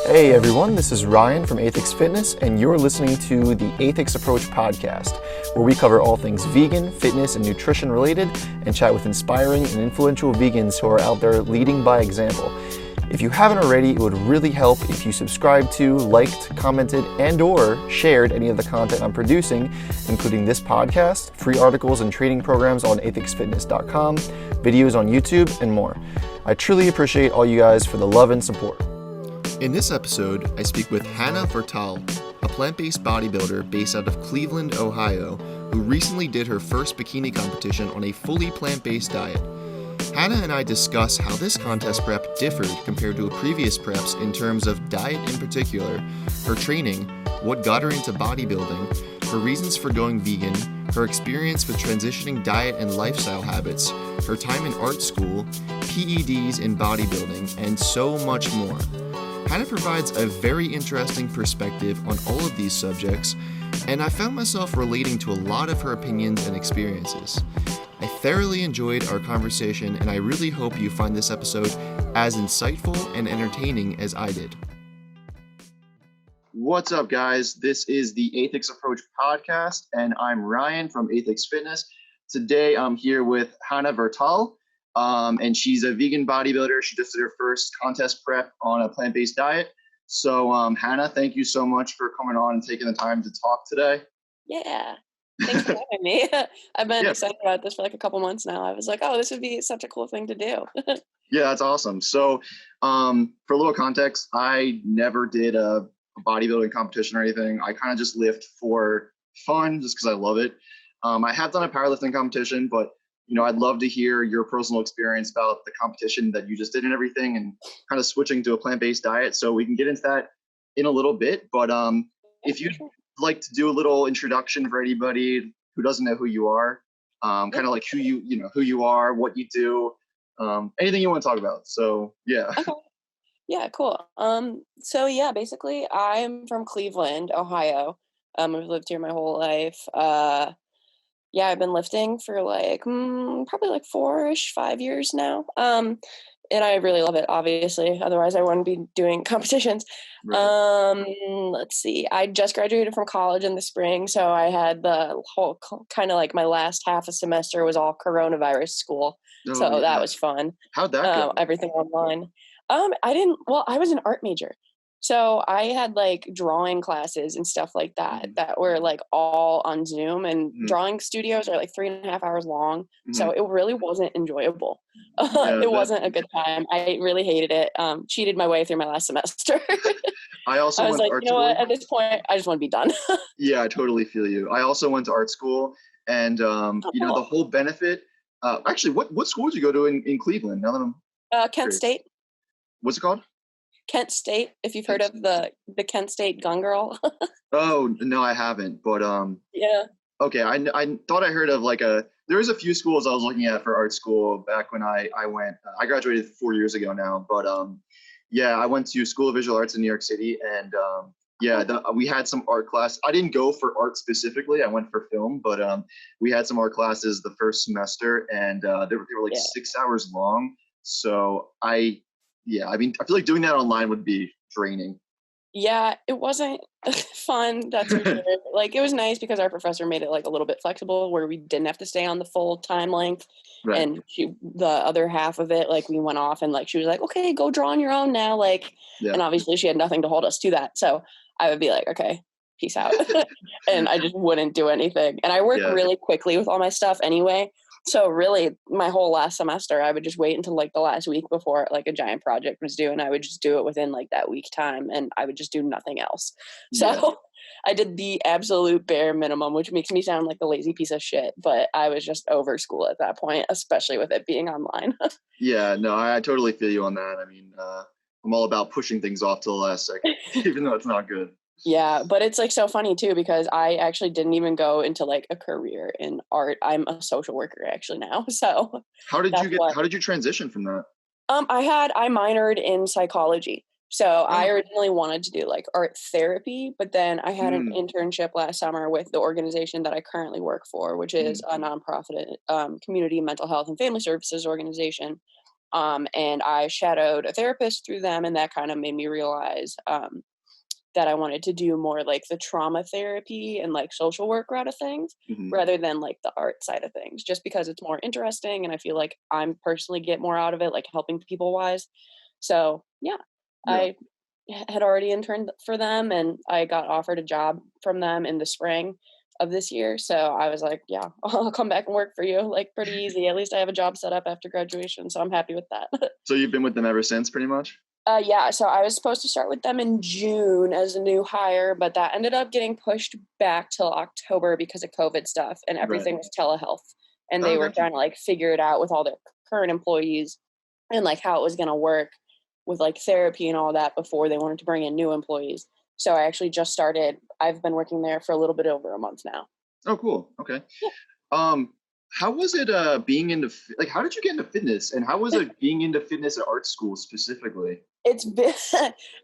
Hey everyone, this is Ryan from Aethix Fitness, and you're listening to the Aethix Approach podcast, where we cover all things vegan, fitness, and nutrition related, and chat with inspiring and influential vegans who are out there leading by example. If you haven't already, it would really help if you subscribed to, liked, commented, and or shared any of the content I'm producing, including this podcast, free articles and training programs on aethixfitness.com, videos on YouTube, and more. I truly appreciate all you guys for the love and support. In this episode, I speak with Hannah Vertal, a plant-based bodybuilder based out of Cleveland, Ohio, who recently did her first bikini competition on a fully plant-based diet. Hannah and I discuss how this contest prep differed compared to previous preps in terms of diet in particular, her training, what got her into bodybuilding, her reasons for going vegan, her experience with transitioning diet and lifestyle habits, her time in art school, PEDs in bodybuilding, and so much more. Hannah provides a very interesting perspective on all of these subjects, and I found myself relating to a lot of her opinions and experiences. I thoroughly enjoyed our conversation, and I really hope you find this episode as insightful and entertaining as I did. What's up, guys? This is the Aethix Approach podcast, and I'm Ryan from Aethix Fitness. Today, I'm here with Hannah Vertal, and she's a vegan bodybuilder. She just did her first contest prep on a plant-based diet. So, Hannah, thank you so much for coming on and taking the time to talk today. Yeah. Thanks for having me. I've been excited about this for like a couple months now. I was like, oh, this would be such a cool thing to do. Yeah, that's awesome. So for a little context, I never did a bodybuilding competition or anything. I kind of just lift for fun just because I love it. I have done a powerlifting competition, but I'd love to hear your personal experience about the competition that you just did and everything, and kind of switching to a plant-based diet. So we can get into that in a little bit. But if you'd like to do a little introduction for anybody who doesn't know who you are, kind of like who you are, what you do, anything you want to talk about. So yeah. Okay. Yeah, cool. Basically I'm from Cleveland, Ohio. I've lived here my whole life. I've been lifting for like probably like 5 years now. And I really love it, obviously. Otherwise, I wouldn't be doing competitions. Right. Let's see. I just graduated from college in the spring, so I had the whole kind of like my last half a semester was all coronavirus school. That was fun. How'd that go? Everything online. I was an art major. So I had like drawing classes and stuff like that that were like all on Zoom, and drawing studios are like 3.5 hours long. So it really wasn't enjoyable. It wasn't a good time. I really hated it. Cheated my way through my last semester. I was like, what? At this point, I just want to be done. Yeah, I totally feel you. I also went to art school, and the whole benefit. Actually, what school did you go to in Cleveland? Now that I'm Kent State. What's it called? Kent State, if you've heard of the Kent State Gun Girl. Oh, no, I haven't. But yeah. Okay, I thought I heard of there was a few schools I was looking at for art school back when I went. I graduated 4 years ago now, but I went to School of Visual Arts in New York City, and we had some art class. I didn't go for art specifically. I went for film, but we had some art classes the first semester, and they were like 6 hours long. So I feel like doing that online would be draining. Yeah, it wasn't fun. That's for sure. Like, it was nice because our professor made it like a little bit flexible where we didn't have to stay on the full time length. Right. And the other half of it, like, we went off and like, she was like, okay, go draw on your own now. Like, and obviously she had nothing to hold us to that. So I would be like, okay, peace out. And I just wouldn't do anything. And I work really quickly with all my stuff anyway. So really, my whole last semester, I would just wait until like the last week before like a giant project was due, and I would just do it within like that week time, and I would just do nothing else. So I did the absolute bare minimum, which makes me sound like a lazy piece of shit, but I was just over school at that point, especially with it being online. Yeah, no, I totally feel you on that. I mean, I'm all about pushing things off to the last second, even though it's not good. Yeah, but it's like so funny too, because I actually didn't even go into like a career in art. I'm a social worker actually now. So how did you transition from that? I minored in psychology. So I originally wanted to do like art therapy, but then I had an internship last summer with the organization that I currently work for, which is a nonprofit community mental health and family services organization. And I shadowed a therapist through them, and that kind of made me realize that I wanted to do more like the trauma therapy and like social work route of things rather than like the art side of things, just because it's more interesting and I feel like I'm personally get more out of it, like helping people wise. So yeah. I had already interned for them and I got offered a job from them in the spring of this year. So I was like, yeah, I'll come back and work for you. Like pretty easy. At least I have a job set up after graduation. So I'm happy with that. So you've been with them ever since pretty much? Yeah, so I was supposed to start with them in June as a new hire, but that ended up getting pushed back till October because of COVID stuff and everything was telehealth. And they were trying to like figure it out with all their current employees and like how it was going to work with like therapy and all that before they wanted to bring in new employees. So I actually just started. I've been working there for a little bit over a month now. Oh, cool. Okay. Yeah. How was it being into, like, how did you get into fitness and how was it being into fitness at art school specifically? It's been,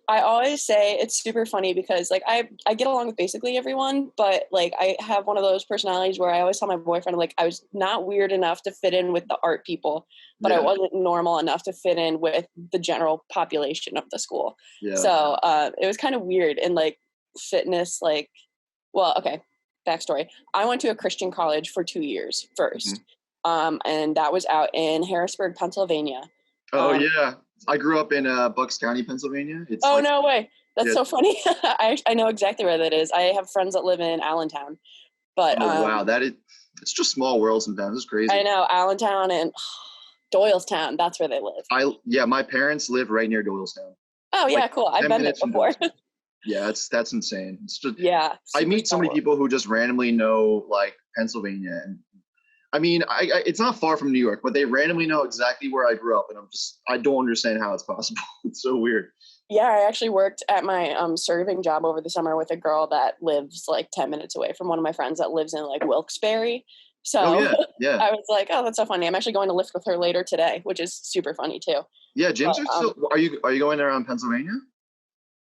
I always say it's super funny because like I get along with basically everyone, but like I have one of those personalities where I always tell my boyfriend like I was not weird enough to fit in with the art people, but I wasn't normal enough to fit in with the general population of the school. So it was kind of weird and like fitness, like, well, okay, backstory. I went to a Christian college for 2 years first, and that was out in Harrisburg, Pennsylvania. Oh yeah, I grew up in Bucks County, Pennsylvania. It's no way. That's so funny. I know exactly where that is. I have friends that live in Allentown. But wow, it's just small world sometimes. It's crazy. I know, Allentown and Doylestown, that's where they live. My parents live right near Doylestown. Oh yeah, like, cool. I've been there before. Yeah, that's insane. It's just I meet so many people who just randomly know like Pennsylvania, and I mean, it's not far from New York, but they randomly know exactly where I grew up, and I don't understand how it's possible. It's so weird. Yeah, I actually worked at my serving job over the summer with a girl that lives like 10 minutes away from one of my friends that lives in like Wilkes-Barre. So I was like, oh, that's so funny. I'm actually going to lift with her later today, which is super funny too. Yeah, gyms are still. Are you going around Pennsylvania?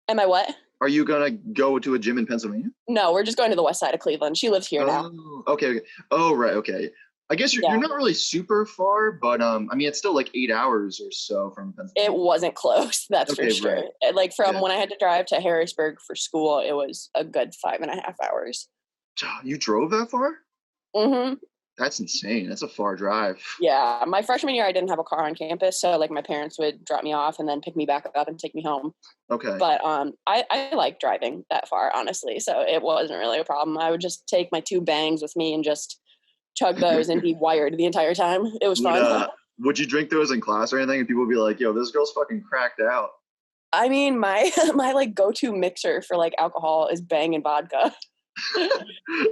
Am I what? Are you gonna go to a gym in Pennsylvania? No, we're just going to the west side of Cleveland. She lives here now. Okay. Oh, right. Okay. I guess you're not really super far, but I mean, it's still like 8 hours or so from Pennsylvania. It wasn't close, that's for sure. Right. Like from when I had to drive to Harrisburg for school, it was a good 5.5 hours. You drove that far? Mm-hmm. That's insane. That's a far drive. Yeah. My freshman year, I didn't have a car on campus. So like my parents would drop me off and then pick me back up and take me home. Okay. But I like driving that far, honestly. So it wasn't really a problem. I would just take my 2 bangs with me and just chug those and be wired the entire time. It was fun. Would you drink those in class or anything? And people would be like, yo, this girl's fucking cracked out. I mean, my like go-to mixer for like alcohol is Bang and vodka.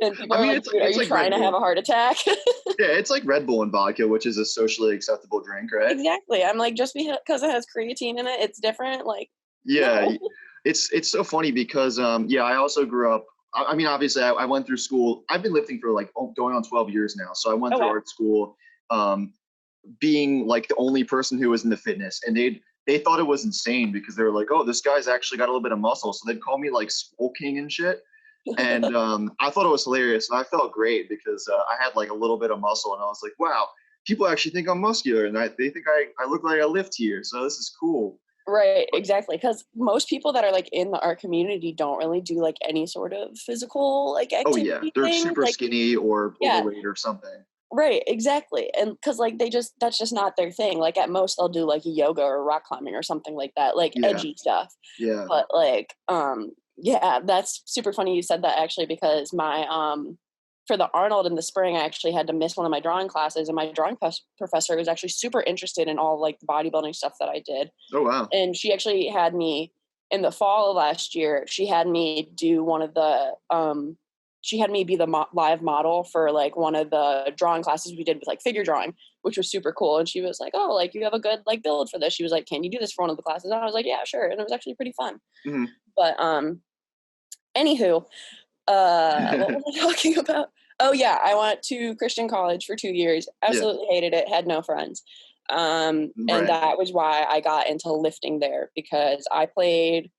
And people are like, dude, are you trying to have a heart attack? Yeah, it's like Red Bull and vodka, which is a socially acceptable drink, right? Exactly. I'm like, just because it has creatine in it, it's different. Like, no. It's so funny because I also grew up. I mean, obviously, I went through school. I've been lifting for like going on 12 years now. So I went through art school, being like the only person who was into fitness, and they thought it was insane because they were like, oh, this guy's actually got a little bit of muscle. So they'd call me like Swole King and shit. And I thought it was hilarious, and I felt great because I had like a little bit of muscle, and I was like, wow, people actually think I'm muscular, and they think I look like I lift here, so this is cool. Right, exactly, because most people that are like in the art community don't really do like any sort of physical like activity. Oh yeah, they're super skinny or overweight or something. Right, exactly, and because like that's just not their thing. Like at most they'll do like yoga or rock climbing or something like that, like edgy stuff. Yeah, but like that's super funny you said that actually, because my for the Arnold in the spring, I actually had to miss one of my drawing classes, and my drawing professor was actually super interested in all like the bodybuilding stuff that I did. Oh wow! And she actually had me in the fall of last year. She had me do one of the she had me be the live model for like one of the drawing classes we did with like figure drawing, which was super cool. And she was like, oh, like you have a good like build for this. She was like, can you do this for one of the classes? And I was like, yeah, sure. And it was actually pretty fun. Mm-hmm. But anywho, what was I talking about? Oh yeah, I went to Christian college for 2 years. Absolutely hated it. Had no friends. And that was why I got into lifting there, because I played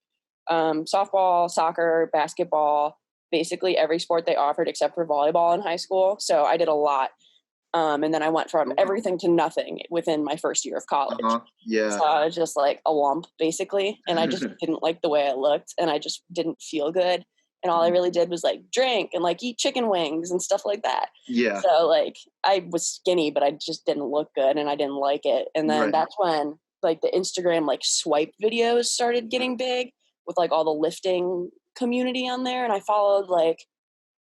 softball, soccer, basketball, basically every sport they offered except for volleyball in high school. So I did a lot. And then I went from everything to nothing within my first year of college. Yeah. So I was just like a lump basically. And I just didn't like the way I looked and I just didn't feel good. And all I really did was like drink and like eat chicken wings and stuff like that. Yeah. So like I was skinny, but I just didn't look good and I didn't like it. And then that's when like the Instagram like swipe videos started getting big with like all the lifting community on there. And I followed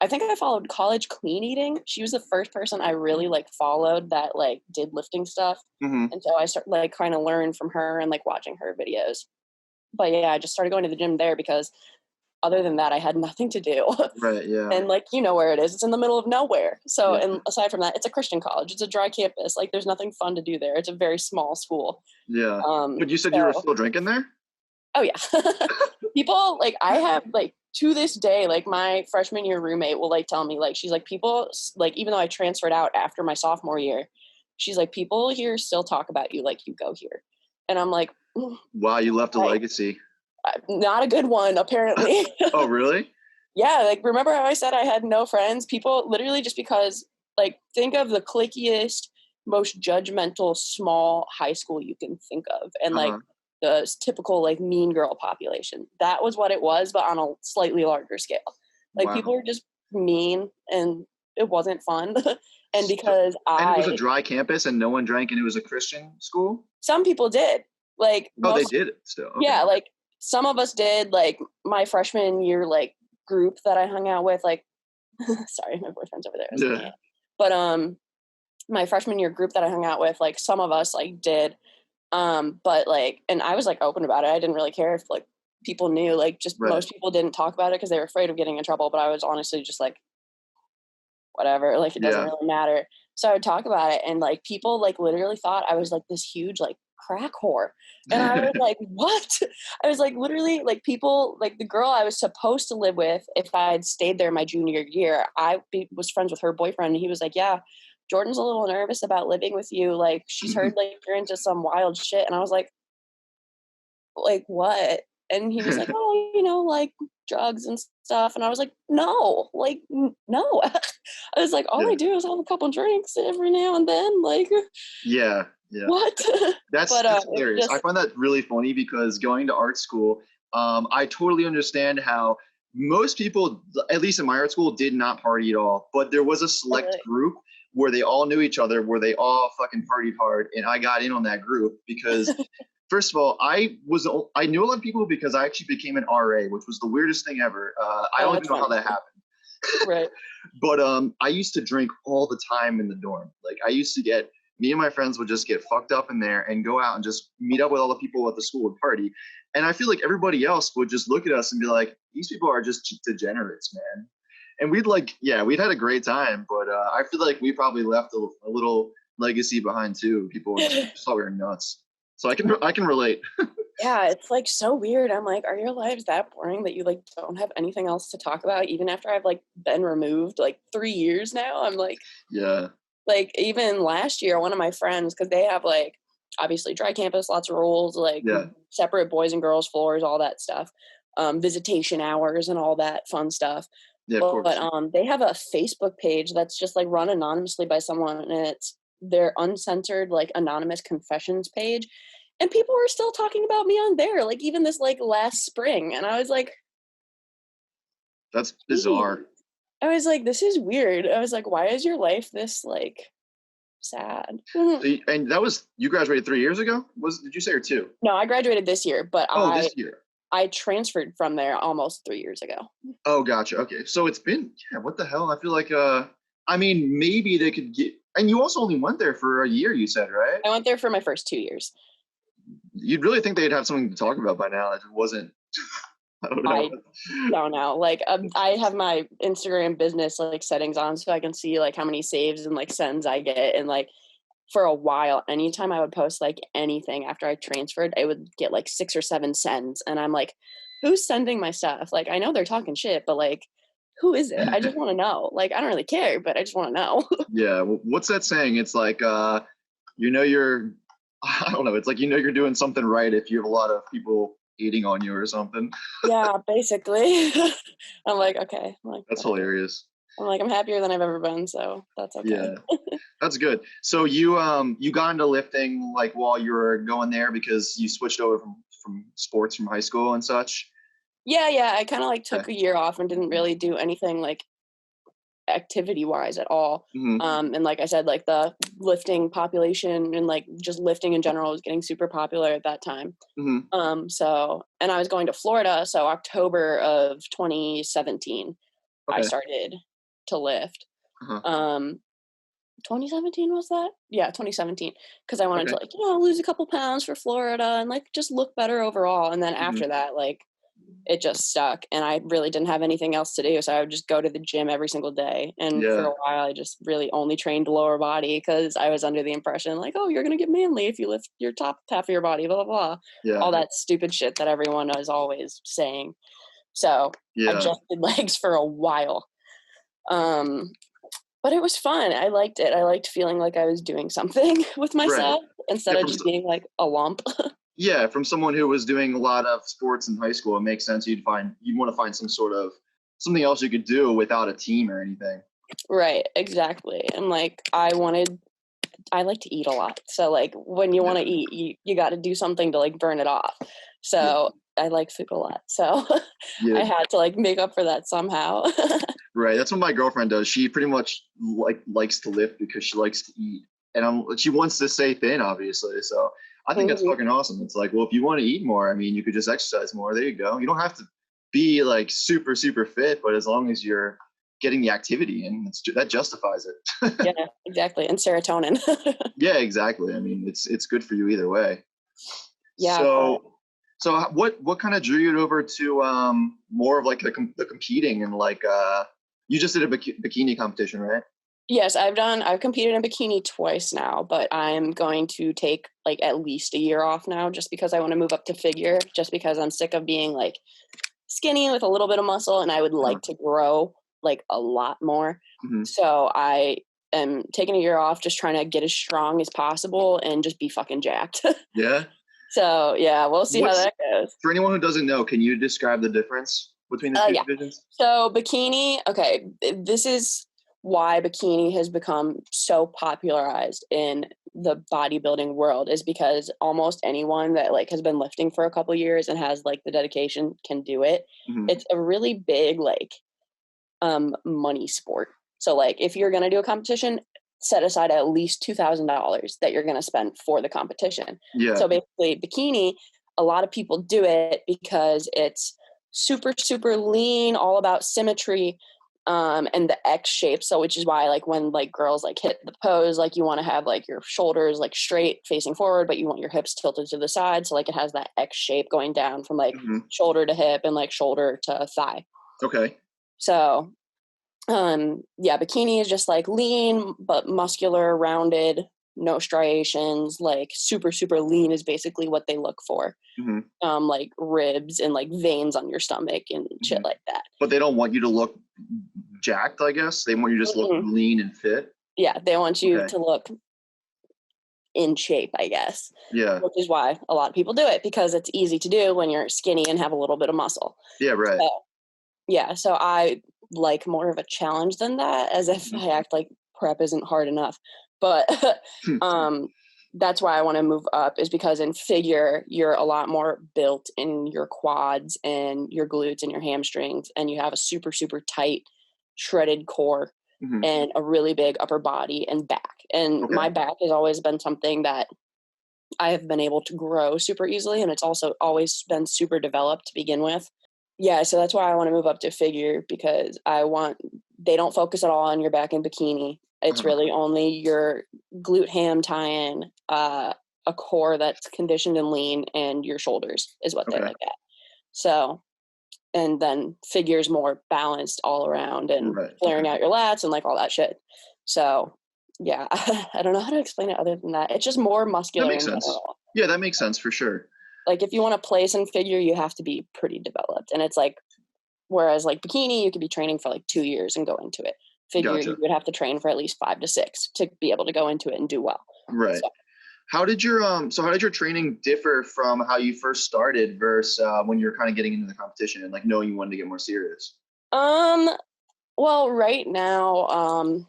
I think I followed College Clean Eating. She was the first person I really like followed that like did lifting stuff. And so I started like kind of learned from her and like watching her videos. But yeah, I just started going to the gym there because other than that, I had nothing to do. Right, yeah. And like, you know where it is. It's in the middle of nowhere. So, and aside from that, it's a Christian college. It's a dry campus. Like there's nothing fun to do there. It's a very small school. Yeah. But you said you were still drinking there? Oh yeah. People like I have like to this day, like my freshman year roommate will like tell me like, she's like people like, even though I transferred out after my sophomore year, she's like, people here still talk about you like you go here. And I'm like, wow, you left a legacy. Not a good one, apparently. Oh, really? Yeah. Like, remember how I said I had no friends? People literally just because like, think of the clickiest, most judgmental, small high school you can think of. And like, the typical like mean girl population. That was what it was, but on a slightly larger scale. Like people were just mean and it wasn't fun. And because and it was a dry campus and no one drank and it was a Christian school? Some people did. Like they did it still. Okay. Yeah, like some of us did. Like my freshman year like group that I hung out with, like sorry, my boyfriend's over there. Yeah. But my freshman year group that I hung out with, like some of us like did. But like, and I was like open about it. I didn't really care if like people knew, like just most people didn't talk about it because they were afraid of getting in trouble. But I was honestly just like, whatever, like it doesn't really matter. So I would talk about it and like people like literally thought I was like this huge like crack whore. And I was like, what? I was like literally like people like the girl I was supposed to live with if I had stayed there my junior year, was friends with her boyfriend and he was like, yeah, Jordan's a little nervous about living with you. Like she's heard like you're into some wild shit. And I was like what? And he was like, oh, you know, like drugs and stuff. And I was like, no, like, no. I was like, all I do is have a couple drinks every now and then. Like, yeah. What? That's hilarious. I find that really funny because going to art school, I totally understand how most people, at least in my art school, did not party at all. But there was a select group where they all knew each other, where they all fucking partied hard. And I got in on that group because first of all, I knew a lot of people because I actually became an RA, which was the weirdest thing ever. I don't even know how that happened. Right. But I used to drink all the time in the dorm. Like I used to me and my friends would just get fucked up in there and go out and just meet up with all the people at the school and party. And I feel like everybody else would just look at us and be like, these people are just degenerates, man. And we'd had a great time, but I feel like we probably left a little legacy behind too. People just thought we were nuts. So I can relate. Yeah, it's like so weird. I'm like, are your lives that boring that you like don't have anything else to talk about even after I've like been removed like 3 years now? I'm like, yeah. Like even last year, one of my friends, because they have like obviously dry campus, lots of rules, like separate boys and girls floors, all that stuff, visitation hours and all that fun stuff. Yeah, of course. But they have a Facebook page that's just like run anonymously by someone, and it's their uncensored like anonymous confessions page, and people were still talking about me on there, like even this like last spring, and I was like, that's bizarre. I was like, this is weird. I was like, why is your life this like sad? And that was, you graduated 3 years ago? Did you say or 2? No, I graduated this year, but this year. I transferred from there almost 3 years ago. Oh, gotcha. Okay. So it's been, what the hell? I feel like, I mean, maybe they could get, and you also only went there for a year, you said, right? I went there for my first 2 years. You'd really think they'd have something to talk about by now. It wasn't. I don't know. Like I have my Instagram business like settings on so I can see like how many saves and like sends I get. And like for a while, anytime I would post like anything after I transferred, I would get like 6 or 7 sends. And I'm like, who's sending my stuff? Like, I know they're talking shit, but like, who is it? I just want to know. Like, I don't really care, but I just want to know. Yeah. Well, what's that saying? It's like, I don't know. It's like, you're doing something right if you have a lot of people eating on you or something. Yeah, basically. I'm like, okay. I'm like, that's hilarious. I'm like, I'm happier than I've ever been, so that's okay. Yeah, that's good. So you got into lifting like while you were going there because you switched over from sports from high school and such? Yeah, I kind of like took a year off and didn't really do anything like activity wise at all. And like I said, like the lifting population and like just lifting in general was getting super popular at that time. So, and I was going to Florida, so October of 2017 I started to lift. 2017 was that? Yeah, 2017, because I wanted to like, lose a couple pounds for Florida and like just look better overall. And then after that, like it just stuck and I really didn't have anything else to do. So I would just go to the gym every single day. And for a while, I just really only trained lower body because I was under the impression like, oh, you're going to get manly if you lift your top half of your body, blah, blah, blah. Yeah. All that stupid shit that everyone is always saying. So I just did legs for a while. But it was fun. I liked it. I liked feeling like I was doing something with myself instead of just being like a lump. Yeah, from someone who was doing a lot of sports in high school, it makes sense you'd want to find something else you could do without a team or anything. Right, exactly. And like I like to eat a lot. So like when you want to eat, you got to do something to like burn it off. So I like food a lot. So I had to like make up for that somehow. Right. That's what my girlfriend does. She pretty much likes to lift because she likes to eat. And she wants to stay thin, obviously. So I think that's fucking awesome. It's like, well, if you want to eat more, I mean, you could just exercise more. There you go. You don't have to be like super, super fit, but as long as you're getting the activity in, that justifies it. Yeah, exactly. And serotonin. Yeah, exactly. I mean, it's good for you either way. Yeah. So what kind of drew you over to more of like the competing and like you just did a bikini competition, right? Yes, I've competed in bikini twice now, but I'm going to take like at least a year off now just because I want to move up to figure, just because I'm sick of being like skinny with a little bit of muscle and I would like to grow like a lot more. So I am taking a year off, just trying to get as strong as possible and just be fucking jacked. Yeah. So yeah, we'll see how that goes. For anyone who doesn't know, can you describe the difference between the two divisions? So bikini, okay, this is why bikini has become so popularized in the bodybuilding world, is because almost anyone that like has been lifting for a couple of years and has like the dedication can do it. It's a really big like money sport. So like if you're going to do a competition, set aside at least $2,000 that you're going to spend for the competition. So basically bikini, a lot of people do it because it's super, super lean, all about symmetry, and the X shape. So which is why like when like girls like hit the pose, like you want to have like your shoulders like straight facing forward, but you want your hips tilted to the side. So like it has that X shape going down from like shoulder to hip and like shoulder to thigh. Okay. So bikini is just like lean but muscular, rounded, no striations, like super, super lean is basically what they look for. Like ribs and like veins on your stomach and shit like that. But they don't want you to look jacked, I guess. They want you to just look lean and fit. Yeah, they want you to look in shape, I guess. Yeah. Which is why a lot of people do it, because it's easy to do when you're skinny and have a little bit of muscle. Yeah, right. So I like more of a challenge than that, as if I act like prep isn't hard enough. But that's why I want to move up, is because in figure, you're a lot more built in your quads and your glutes and your hamstrings, and you have a super, super tight, shredded core and a really big upper body and back. And my back has always been something that I have been able to grow super easily, and it's also always been super developed to begin with. Yeah, so that's why I want to move up to figure, because they don't focus at all on your back in bikini. It's really only your glute ham tie-in, a core that's conditioned and lean, and your shoulders is what they look at. So, and then figure's more balanced all around and flaring out your lats and like all that shit. So, yeah, I don't know how to explain it other than that. It's just more muscular. That makes sense. Yeah, that makes sense for sure. Like if you want to place in figure, you have to be pretty developed. And it's like, whereas like bikini, you could be training for like 2 years and go into it. Figure, you would have to train for at least 5 to 6 to be able to go into it and do well. Right. So, how did your training differ from how you first started versus when you're kind of getting into the competition and like knowing you wanted to get more serious? Well, right now,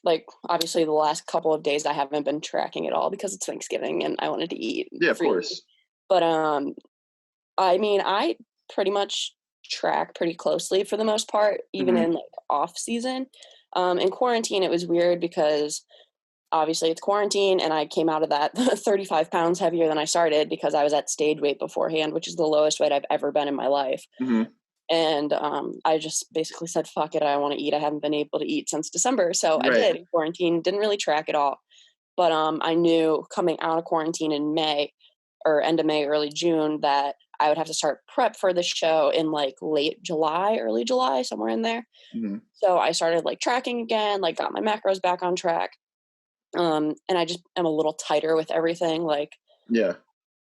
like obviously the last couple of days I haven't been tracking at all because it's Thanksgiving and I wanted to eat Yeah, of freely. course. But I mean, I pretty much track pretty closely for the most part, even in like off season. In quarantine, it was weird because obviously it's quarantine and I came out of that 35 pounds heavier than I started because I was at stage weight beforehand, which is the lowest weight I've ever been in my life. And I just basically said, fuck it, I want to eat. I haven't been able to eat since December. So I did in quarantine, didn't really track at all. But I knew coming out of quarantine in May or end of May, early June, that I would have to start prep for the show in like late July, early July, somewhere in there. So I started like tracking again, like got my macros back on track. And I just am a little tighter with everything. Like,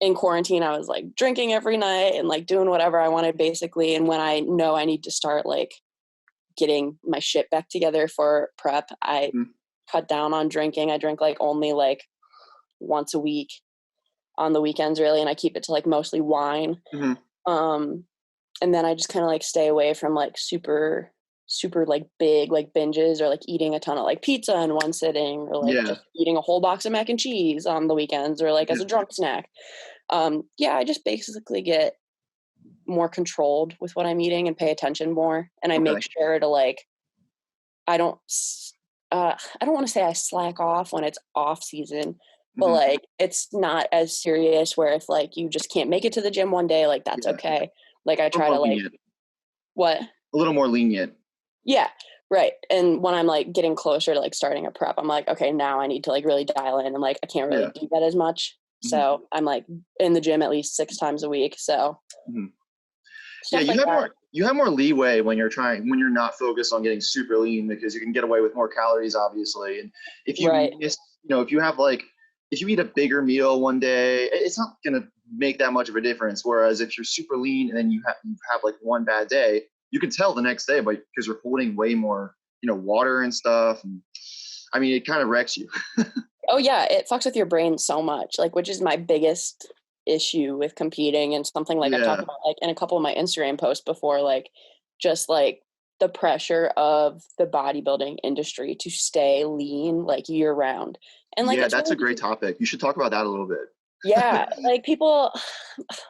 in quarantine, I was like drinking every night and like doing whatever I wanted basically. And when I know I need to start like getting my shit back together for prep, I cut down on drinking. I drink like only like once a week on the weekends really. And I keep it to like mostly wine. And then I just kind of like stay away from like super like big like binges or like eating a ton of like pizza in one sitting or like just eating a whole box of mac and cheese on the weekends or like as a drunk snack. I just basically get more controlled with what I'm eating and pay attention more. And I make sure to like, I don't want to say I slack off when it's off season, but like, it's not as serious where if like you just can't make it to the gym one day, like that's okay. Like I try to like, what? A little more lenient. Yeah. Right. And when I'm like getting closer to like starting a prep, I'm like, okay, now I need to like really dial in and like, I can't really do that as much. So I'm like in the gym at least 6 times a week. So you have more leeway when you're not focused on getting super lean because you can get away with more calories, obviously. And if you miss, if you have like, if you eat a bigger meal one day, it's not going to make that much of a difference. Whereas if you're super lean and then you have like one bad day, you can tell the next day, but because you're holding way more, water and stuff. And I mean, it kind of wrecks you. Oh yeah, it fucks with your brain so much, like, which is my biggest issue with competing and something like I've talked about like in a couple of my Instagram posts before, like just like the pressure of the bodybuilding industry to stay lean like year round. And like, that's a great topic. You should talk about that a little bit. Like people,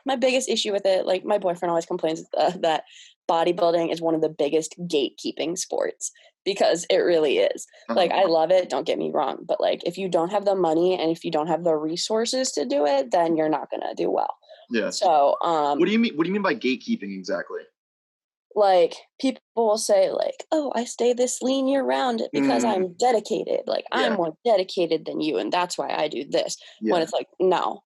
my biggest issue with it, like my boyfriend always complains that bodybuilding is one of the biggest gatekeeping sports because it really is. Like I love it, don't get me wrong, but like if you don't have the money and if you don't have the resources to do it, then you're not gonna do well. So what do you mean by gatekeeping exactly? Like people will say like, oh, I stay this lean year round because I'm dedicated. Like I'm more dedicated than you. And that's why I do this. When it's like, no,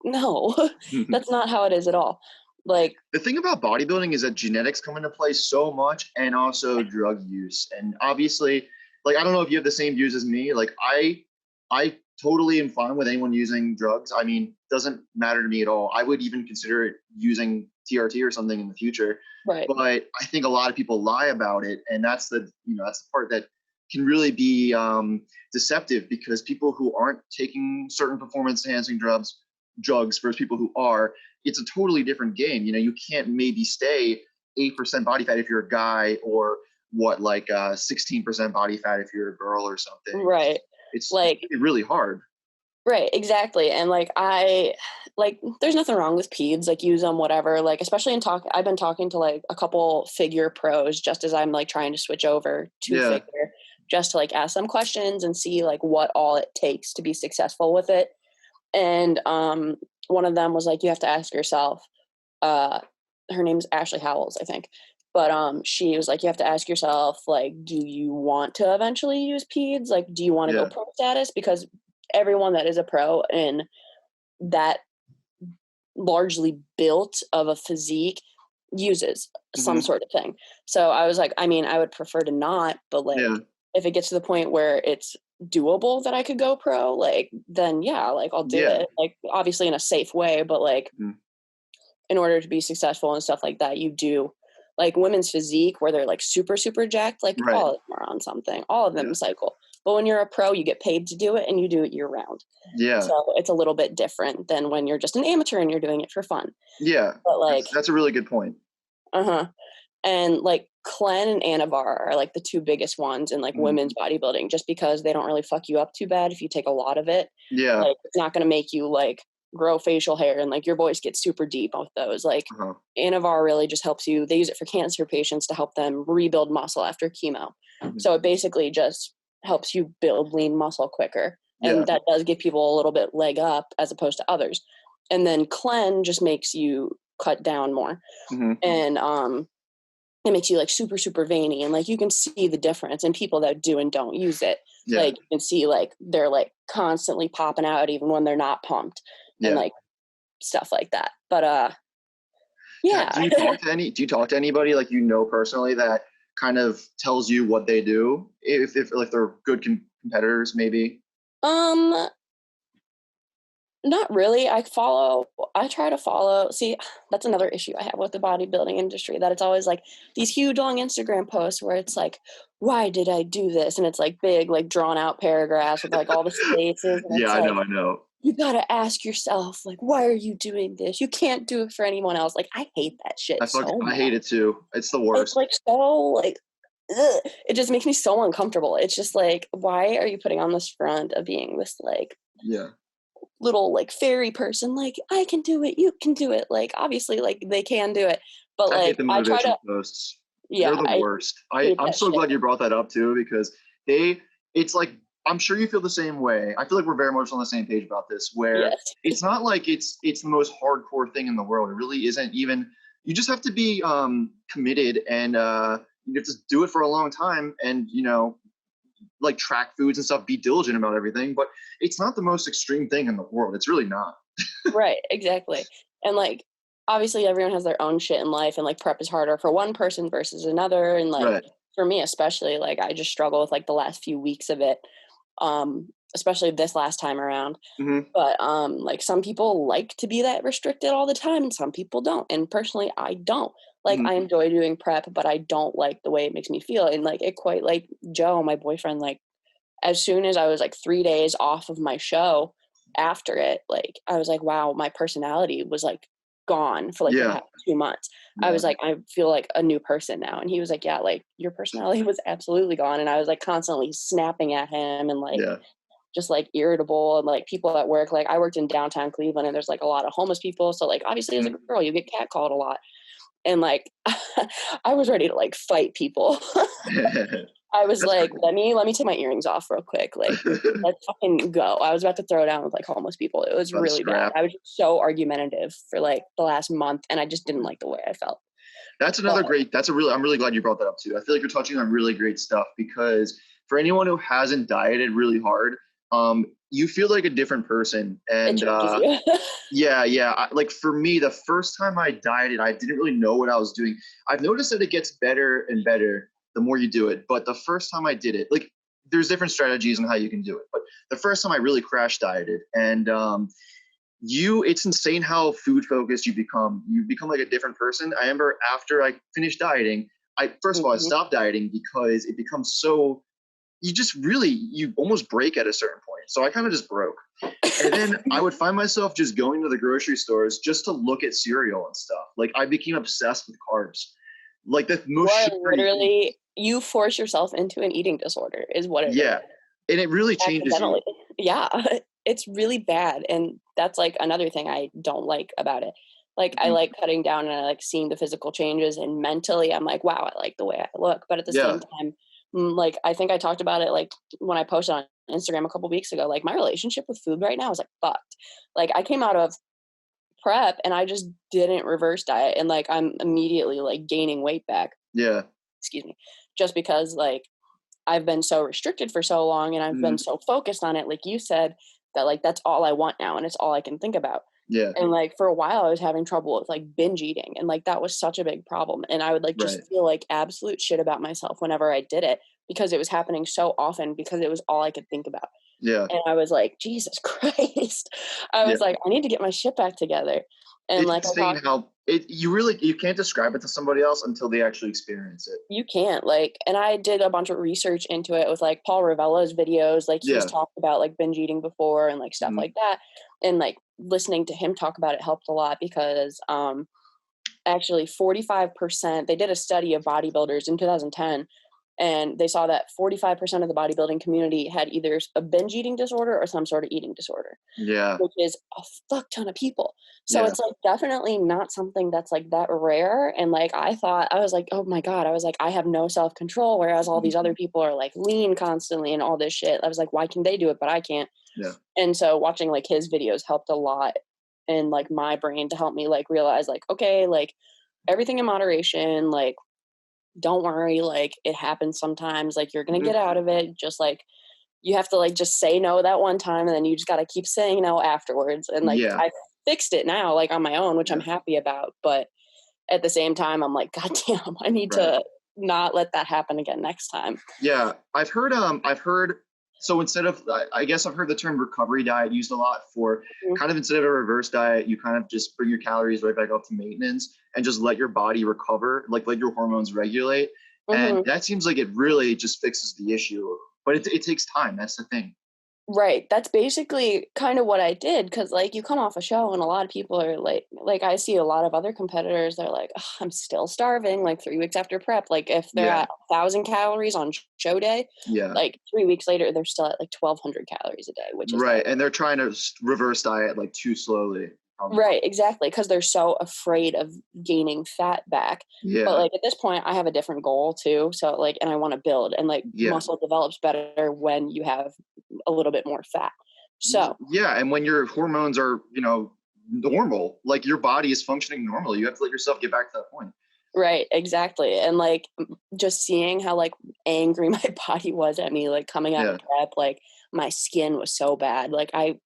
that's not how it is at all. Like the thing about bodybuilding is that genetics come into play so much and also drug use. And obviously, like, I don't know if you have the same views as me. Like I totally am fine with anyone using drugs. I mean, doesn't matter to me at all. I would even consider it using TRT or something in the future. Right. But I think a lot of people lie about it. And that's the part that can really be deceptive because people who aren't taking certain performance enhancing drugs versus people who are, it's a totally different game. You can't maybe stay 8% body fat if you're a guy or 16% body fat if you're a girl or something. Right. It's like really hard. Right, exactly. And there's nothing wrong with PEDs, like use them, whatever. Like, especially I've been talking to like a couple figure pros just as I'm like trying to switch over to figure, just to like ask them questions and see like what all it takes to be successful with it. And one of them was like, you have to ask yourself, her name's Ashley Howells, I think. But she was like, you have to ask yourself, like, do you want to eventually use PEDs? Like, do you want to go pro status? Because everyone that is a pro in that largely built of a physique uses some sort of thing. So I was like, I mean, I would prefer to not, but like if it gets to the point where it's doable that I could go pro, like then like I'll do it, like obviously in a safe way, but like in order to be successful and stuff like that, you do like women's physique where they're like super jacked, like all of them are on something, all of them cycle. But when you're a pro, you get paid to do it and you do it year round. So it's a little bit different than when you're just an amateur and you're doing it for fun. But like that's a really good point. And like Clen and Anavar are like the two biggest ones in like women's bodybuilding, just because they don't really fuck you up too bad if you take a lot of it. Yeah. Like it's not going to make you like grow facial hair, and like your voice gets super deep with those. Like Anavar really just helps you. They use it for cancer patients to help them rebuild muscle after chemo. So it basically just helps you build lean muscle quicker. And that does give people a little bit leg up as opposed to others. And then Clen just makes you cut down more. And it makes you like super, super veiny. And like you can see the difference in people that do and don't use it. Like you can see like they're like constantly popping out even when they're not pumped and like stuff like that. But do you talk to anybody like personally that kind of tells you what they do, if like they're good competitors maybe? Not really. I try to follow. See, that's another issue I have with the bodybuilding industry, that it's always like these huge long Instagram posts where it's like, why did I do this? And it's like big, like drawn out paragraphs with like all the spaces. And it's I like, know. You gotta ask yourself, like, why are you doing this? You can't do it for anyone else. Like, I hate that shit so much. I hate it too. It's the worst. It's like so like, ugh. It just makes me so uncomfortable. It's just like, why are you putting on this front of being this like little like fairy person? Like, I can do it, you can do it. Like, obviously, like they can do it, but like I hate the motivational posts. They're the worst. I'm so glad you brought that up too, because it's like, I'm sure you feel the same way. I feel like we're very much on the same page about this, where it's not like it's the most hardcore thing in the world. It really isn't even. You just have to be committed, and you have to do it for a long time, and like track foods and stuff, be diligent about everything. But it's not the most extreme thing in the world. It's really not. Right, exactly. And like, obviously everyone has their own shit in life, and like prep is harder for one person versus another. And like, for me especially, like I just struggle with like the last few weeks of it. Especially this last time around. But like some people like to be that restricted all the time, and some people don't. And personally, I don't. Like I enjoy doing prep, but I don't like the way it makes me feel. And like it quite like Joe, my boyfriend, like as soon as I was like 3 days off of my show after it, like I was like, wow, my personality was like gone for like the past 2 months. I was like, I feel like a new person now. And he was like, yeah, like your personality was absolutely gone. And I was like constantly snapping at him and like just like irritable, and like people at work. Like I worked in downtown Cleveland, and there's like a lot of homeless people. So like obviously as a girl, you get catcalled a lot. And like I was ready to like fight people. I was like, let me take my earrings off real quick. Like, let's fucking go. I was about to throw down with like homeless people. It was really bad. I was just so argumentative for like the last month, and I just didn't like the way I felt. That's another I'm really glad you brought that up too. I feel like you're touching on really great stuff, because for anyone who hasn't dieted really hard, you feel like a different person. And like for me, the first time I dieted, I didn't really know what I was doing. I've noticed that it gets better and better the more you do it. But the first time I did it, like there's different strategies on how you can do it. But the first time I really crash dieted, and it's insane how food focused you become. You become like a different person. I remember after I finished dieting, I stopped dieting because it becomes so, you almost break at a certain point. So I kind of just broke. And then I would find myself just going to the grocery stores just to look at cereal and stuff. Like I became obsessed with carbs. Like the most literally, you force yourself into an eating disorder is what it is. Yeah. And it really changes you. Yeah. It's really bad. And that's like another thing I don't like about it. Like I like cutting down, and I like seeing the physical changes, and mentally I'm like, wow, I like the way I look. But at the same time, like I think I talked about it like when I posted on Instagram a couple weeks ago, like my relationship with food right now is like fucked. Like I came out of prep and I just didn't reverse diet, and like I'm immediately like gaining weight back. Excuse me. Just because like I've been so restricted for so long, and I've been so focused on it, like you said, that like that's all I want now, and it's all I can think about. And like for a while I was having trouble with like binge eating, and like that was such a big problem, and I would like just feel like absolute shit about myself whenever I did it, because it was happening so often, because it was all I could think about. And I was like, Jesus Christ. I was like, I need to get my shit back together. And it's like insane how you can't describe it to somebody else until they actually experience it. You can't, like, and I did a bunch of research into it with like Paul Ravella's videos, like he's talked about like binge eating before and like stuff like that, and like listening to him talk about it helped a lot, because actually 45%, they did a study of bodybuilders in 2010, and they saw that 45% of the bodybuilding community had either a binge eating disorder or some sort of eating disorder. Yeah. Which is a fuck ton of people. So it's like definitely not something that's like that rare. And like I was like, oh my God, I was like, I have no self-control, whereas all these other people are like lean constantly and all this shit. I was like, why can they do it but I can't? Yeah. And so watching like his videos helped a lot in like my brain to help me like realize like, okay, like everything in moderation, like don't worry, like it happens sometimes, like you're gonna get out of it. Just like you have to like just say no that one time, and then you just got to keep saying no afterwards. And like I fixed it now, like on my own, which I'm happy about. But at the same time, I'm like, God damn, I need to not let that happen again next time. Yeah, I've heard. So instead of, I guess I've heard the term recovery diet used a lot for kind of instead of a reverse diet, you kind of just bring your calories right back up to maintenance and just let your body recover, like let your hormones regulate. And that seems like it really just fixes the issue. But it takes time. That's the thing. Right. That's basically kind of what I did. Cause like you come off a show and a lot of people are like I see a lot of other competitors, they're like, oh, I'm still starving like 3 weeks after prep. Like if they're at 1,000 calories on show day, like 3 weeks later, they're still at like 1,200 calories a day, which is right. And they're trying to reverse diet like too slowly. Right, exactly, because they're so afraid of gaining fat back. Yeah. But like at this point, I have a different goal too. So like, and I want to build, and like muscle develops better when you have a little bit more fat. So yeah, and when your hormones are, normal, like your body is functioning normally, you have to let yourself get back to that point. Right, exactly. And like just seeing how like angry my body was at me, like coming out of prep, like my skin was so bad. Like I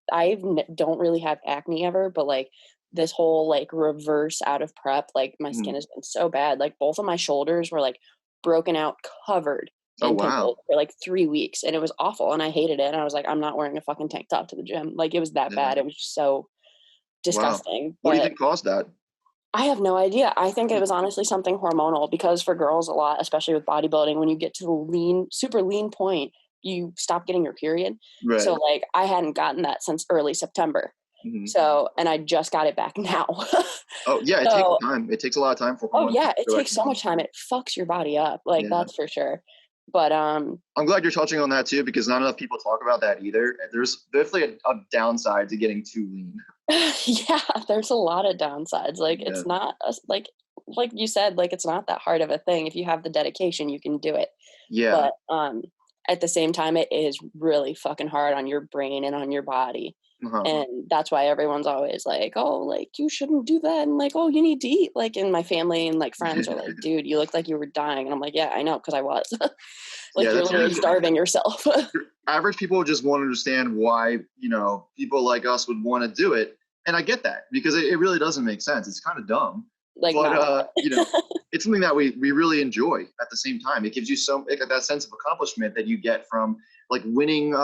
don't really have acne ever, but like this whole like reverse out of prep, like my skin has been so bad. Like both of my shoulders were like broken out, covered in pimples for like 3 weeks, and it was awful. And I hated it. And I was like, I'm not wearing a fucking tank top to the gym. Like it was that bad. It was just so disgusting. What do you think caused that? I have no idea. I think it was honestly something hormonal, because for girls a lot, especially with bodybuilding, when you get to the super lean point, you stop getting your period. Right. So like I hadn't gotten that since early September. So, and I just got it back now. Oh yeah, it takes time. It takes a lot of time for hormones. Oh yeah, it takes so much time. It fucks your body up. Like that's for sure. But I'm glad you're touching on that too, because not enough people talk about that either. There's definitely a downside to getting too lean. Yeah, there's a lot of downsides. Like it's not like you said, like it's not that hard of a thing. If you have the dedication, you can do it. Yeah. But at the same time, it is really fucking hard on your brain and on your body. And that's why everyone's always like, oh, like you shouldn't do that, and like, oh, you need to eat. Like, and my family and like friends are like, dude, you look like you were dying. And I'm like, yeah, I know, because I was. Like you're literally starving yourself. Average people just won't understand why, people like us would want to do it. And I get that, because it really doesn't make sense. It's kind of dumb. Like, but it's something that we really enjoy at the same time. It gives you that sense of accomplishment that you get from like winning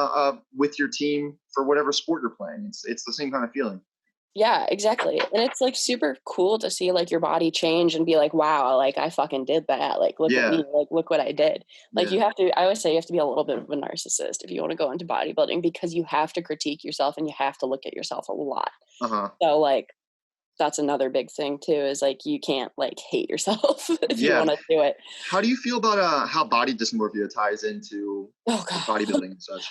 with your team for whatever sport you're playing. It's the same kind of feeling. Yeah, exactly. And it's like super cool to see like your body change and be like, wow, like I fucking did that. Like, look at me, like, look what I did. Like I always say you have to be a little bit of a narcissist if you want to go into bodybuilding, because you have to critique yourself and you have to look at yourself a lot. So like, that's another big thing too, is like, you can't like hate yourself if you want to do it. How do you feel about how body dysmorphia ties into bodybuilding and such?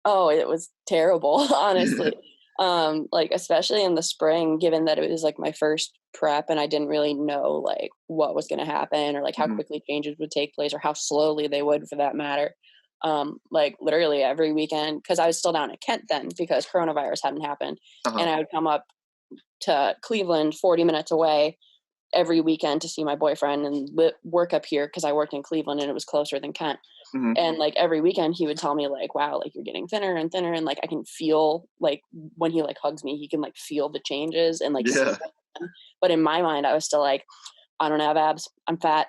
Oh, it was terrible, honestly. Like especially in the spring, given that it was like my first prep and I didn't really know like what was going to happen, or like how quickly changes would take place, or how slowly they would, for that matter. Like literally every weekend, because I was still down at Kent then, because coronavirus hadn't happened, and I would come up to Cleveland, 40 minutes away, every weekend to see my boyfriend and work up here, because I worked in Cleveland and it was closer than Kent. And like every weekend he would tell me like, wow, like you're getting thinner and thinner. And like, I can feel like when he like hugs me, he can like feel the changes and like, but in my mind, I was still like, I don't have abs. I'm fat.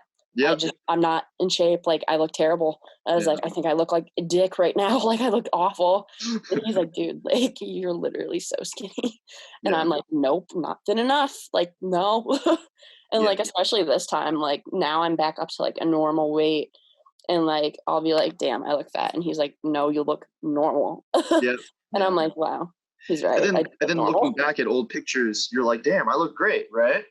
I'm not in shape. Like I look terrible. I was like, I think I look like a dick right now. Like I look awful. And he's like, dude, like you're literally so skinny. And I'm like, nope, not thin enough. Like, no. And like, especially this time, like now I'm back up to like a normal weight. And like, I'll be like, damn, I look fat. And he's like, no, you look normal. And I'm like, wow, he's right. And then looking back at old pictures, you're like, damn, I look great, right?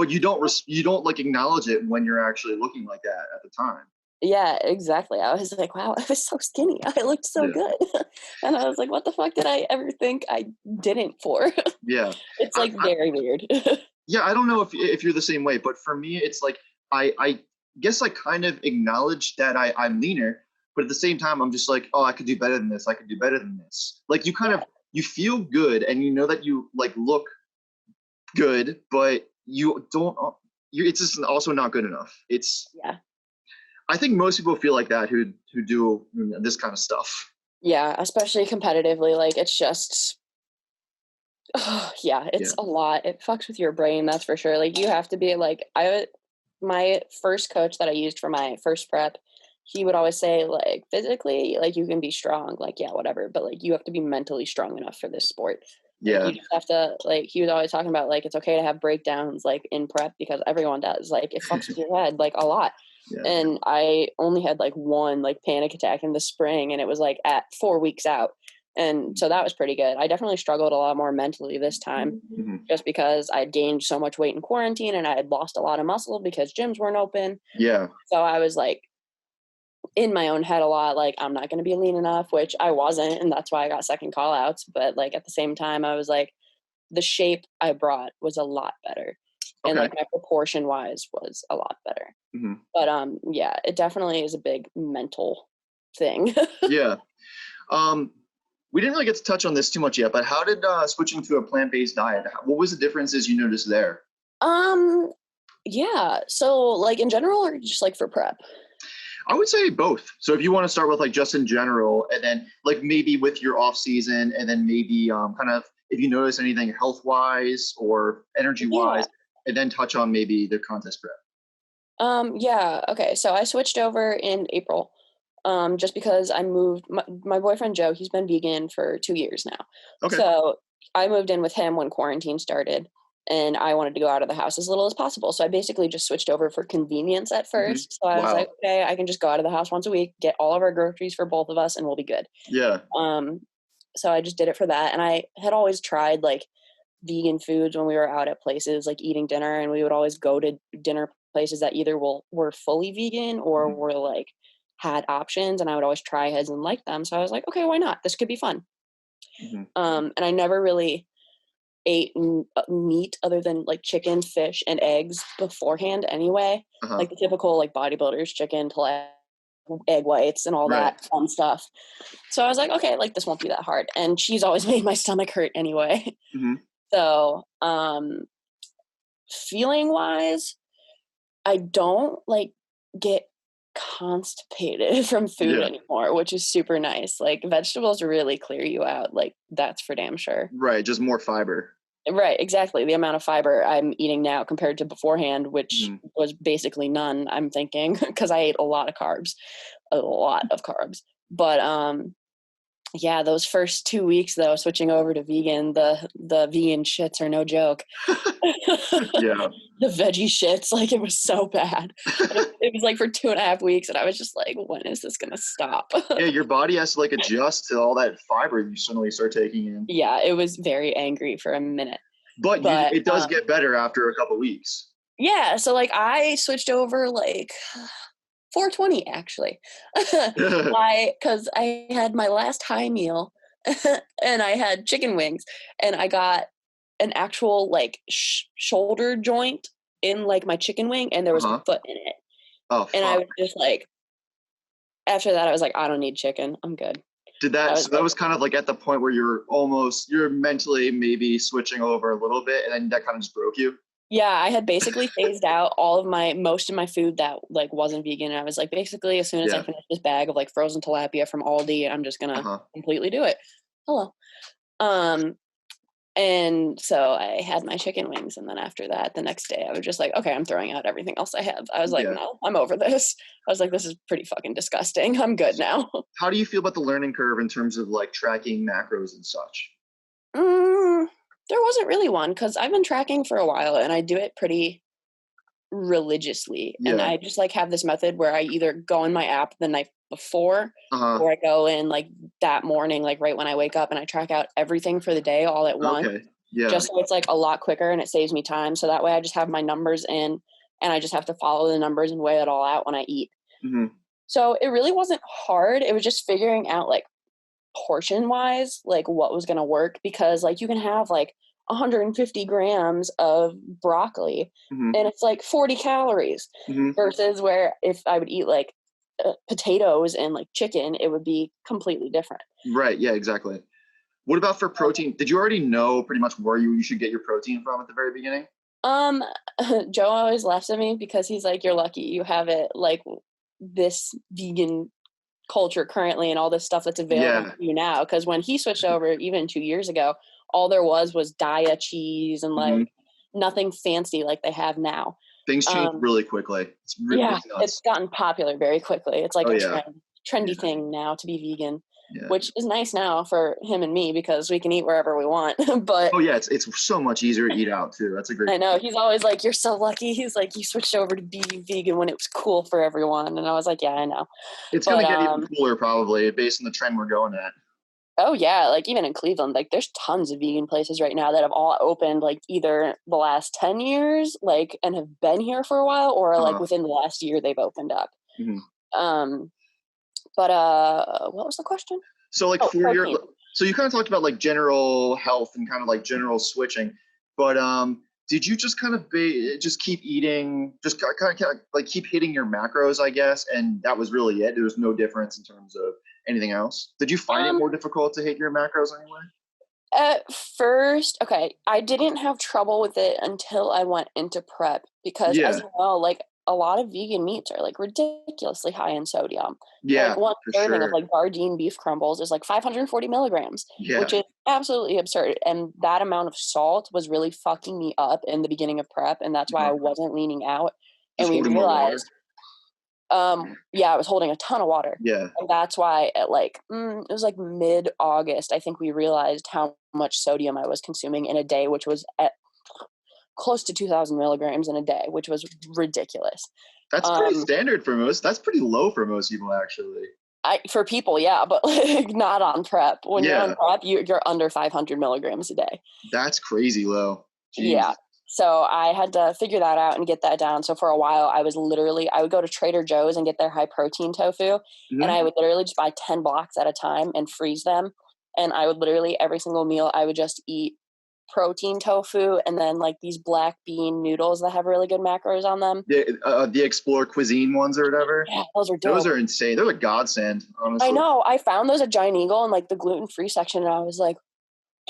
but you don't like acknowledge it when you're actually looking like that at the time. Yeah, exactly. I was like, wow, I was so skinny. I looked so good. And I was like, what the fuck did I ever think I didn't for? Yeah. It's like very weird. Yeah, I don't know if you're the same way, but for me, it's like I guess I kind of acknowledge that I'm leaner, but at the same time, I'm just like, oh, I could do better than this. I could do better than this. Like you kind of, you feel good and you know that you like look good, but you don't, it's just also not good enough. I think most people feel like that who do this kind of stuff. Yeah, especially competitively. Like it's just, it's a lot. It fucks with your brain, that's for sure. Like you have to be like, my first coach that I used for my first prep, he would always say like physically, like you can be strong, like, yeah, whatever. But like, you have to be mentally strong enough for this sport. Like, you just have to, like, he was always talking about like, it's okay to have breakdowns like in prep because everyone does, like it fucks with your head like a lot. And I only had like one like panic attack in the spring and it was like at 4 weeks out. And so that was pretty good. I definitely struggled a lot more mentally this time just because I had gained so much weight in quarantine and I had lost a lot of muscle because gyms weren't open. Yeah. So I was like in my own head a lot, like I'm not going to be lean enough, which I wasn't. And that's why I got second call outs. But like at the same time, I was like, the shape I brought was a lot better. And like my proportion wise was a lot better. But yeah, it definitely is a big mental thing. Yeah. We didn't really get to touch on this too much yet, but how did switching to a plant-based diet, what was the differences you noticed there? Yeah. So like in general or just like for prep? I would say both. So if you want to start with like just in general and then like maybe with your off season and then maybe kind of if you notice anything health wise or energy wise and then touch on maybe the contest prep. Yeah. Okay. So I switched over in April. Just because I moved, my boyfriend Joe, he's been vegan for 2 years now. Okay. So I moved in with him when quarantine started and I wanted to go out of the house as little as possible. So I basically just switched over for convenience at first. So I was like, okay, I can just go out of the house once a week, get all of our groceries for both of us and we'll be good. Yeah. So I just did it for that. And I had always tried like vegan foods when we were out at places like eating dinner, and we would always go to dinner places that either were fully vegan or were like had options, and I would always try his and like them. So I was like, okay, why not? This could be fun. And I never really ate meat other than like chicken, fish, and eggs beforehand anyway. Like the typical like bodybuilders, chicken, egg whites, and all that fun stuff. So I was like, okay, like this won't be that hard. And cheese always made my stomach hurt anyway. So feeling wise, I don't like get constipated from food anymore, which is super nice. Like vegetables really clear you out, like that's for damn sure. Right, just more fiber. Right, exactly. The amount of fiber I'm eating now compared to beforehand, which was basically none, I'm thinking, because I ate a lot of carbs. But yeah, those first 2 weeks though, switching over to vegan, the vegan shits are no joke. The veggie shits, like it was so bad. It was like for 2.5 weeks and I was just like, when is this gonna stop? Yeah, your body has to like adjust to all that fiber you suddenly start taking in. Yeah, it was very angry for a minute. But it does get better after a couple weeks. Yeah, so like I switched over like 420 actually. Because I had my last high meal and I had chicken wings and I got an actual like shoulder joint in like my chicken wing and there was a foot in it. Oh, and I was just like, after that I was like, I don't need chicken, I'm good. Did that, so that was kind of like at the point where you're mentally maybe switching over a little bit and then that kind of just broke you? Yeah, I had basically phased out most of my food that like wasn't vegan. And I was like, basically, as soon as I finish this bag of like frozen tilapia from Aldi, I'm just gonna completely do it. Hello. And so I had my chicken wings, and then after that, the next day, I was just like, okay, I'm throwing out everything else I have. I was like, no, I'm over this. I was like, this is pretty fucking disgusting. I'm good now. How do you feel about the learning curve in terms of like tracking macros and such? There wasn't really one because I've been tracking for a while and I do it pretty religiously. And I just like have this method where I either go in my app the night before or I go in like that morning, like right when I wake up and I track out everything for the day all at once. just so it's like a lot quicker and it saves me time. So that way I just have my numbers in and I just have to follow the numbers and weigh it all out when I eat. So it really wasn't hard. It was just figuring out like portion wise, like what was going to work, because like you can have like 150 grams of broccoli and it's like 40 calories versus where if I would eat like potatoes and like chicken, it would be completely different. Right. Yeah, exactly. What about for protein? Did you already know pretty much where you should get your protein from at the very beginning? Joe always laughs at me because he's like, you're lucky you have it like this vegan culture currently and all this stuff that's available to you now. Because when he switched over even 2 years ago, all there was Daiya cheese and like nothing fancy like they have now. Things change really quickly. It's gotten popular very quickly. It's like trendy thing now to be vegan, which is nice now for him and me because we can eat wherever we want. But it's so much easier to eat out too. That's a great. I know. He's always like, "You're so lucky." He's like, "You switched over to be vegan when it was cool for everyone," and I was like, "Yeah, I know." It's gonna get even cooler probably based on the trend we're going at. Oh yeah, like even in Cleveland, like there's tons of vegan places right now that have all opened like either the last 10 years, like and have been here for a while, or like within the last year they've opened up. But what was the question? So like so you kind of talked about like general health and kind of like general switching, but did you just kind of just keep eating, just kind of like keep hitting your macros, I guess, and that was really it? There was no difference in terms of anything else? Did you find it more difficult to hit your macros anyway? At first, I didn't have trouble with it until I went into prep because as you know, like a lot of vegan meats are like ridiculously high in sodium. Like one serving of like Gardein beef crumbles is like 540 milligrams, which is absolutely absurd. And that amount of salt was really fucking me up in the beginning of prep, and that's why I wasn't leaning out. And we realized, I was holding a ton of water. And that's why at like it was like mid-August, I think we realized how much sodium I was consuming in a day, which was at close to 2,000 milligrams in a day, which was ridiculous. That's pretty standard for most. That's pretty low for most people, actually. For people, but like not on prep. When you're on prep, you're under 500 milligrams a day. That's crazy low. Jeez. Yeah. So I had to figure that out and get that down. So for a while, I would go to Trader Joe's and get their high protein tofu, and I would literally just buy 10 blocks at a time and freeze them. And I would literally every single meal, I would just eat protein tofu and then like these black bean noodles that have really good macros on them. The Explore Cuisine ones or whatever. Yeah, those are dope. Those are insane. They're a godsend, honestly. I know. I found those at Giant Eagle in like the gluten-free section, and I was like,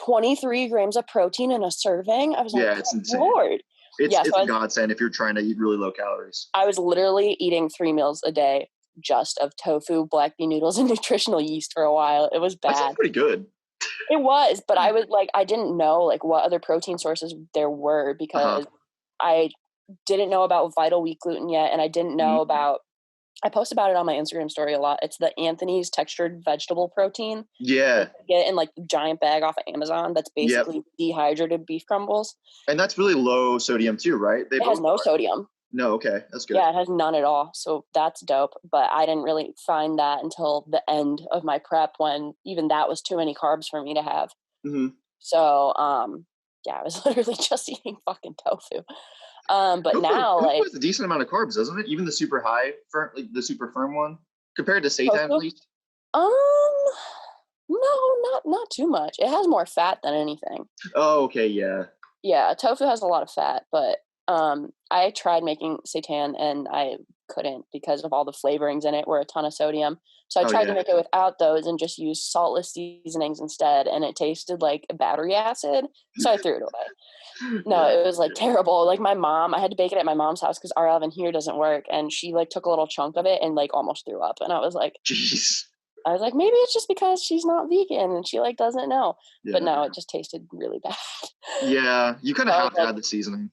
23 grams of protein in a serving. I was like, it's insane. Lord. It's a godsend if you're trying to eat really low calories. I was literally eating 3 meals a day just of tofu, black bean noodles, and nutritional yeast for a while. It was bad. That's pretty good. It was, but I was like, I didn't know like what other protein sources there were because I didn't know about Vital Wheat gluten yet, and I didn't know about. I post about it on my Instagram story a lot. It's the Anthony's textured vegetable protein. Yeah, you get in like the giant bag off of Amazon. That's basically dehydrated beef crumbles, and that's really low sodium too, right? It has no sodium. No, okay, that's good. Yeah, it has none at all. So that's dope. But I didn't really find that until the end of my prep when even that was too many carbs for me to have. So, I was literally just eating fucking tofu. But now, like, has a decent amount of carbs, doesn't it? Even the super high, like the super firm one, compared to seitan, at least. No, not too much. It has more fat than anything. Oh, okay, yeah. Yeah, tofu has a lot of fat, but I tried making seitan and I couldn't because of all the flavorings in it were a ton of sodium. So I tried to make it without those and just use saltless seasonings instead, and it tasted like battery acid. So I threw it away. No, it was like terrible. Like my mom, I had to bake it at my mom's house because our oven here doesn't work, and she like took a little chunk of it and like almost threw up. And I was like, jeez. I was like, maybe it's just because she's not vegan and she like doesn't know. But no, it just tasted really bad. Yeah, you kind of have to add the seasoning.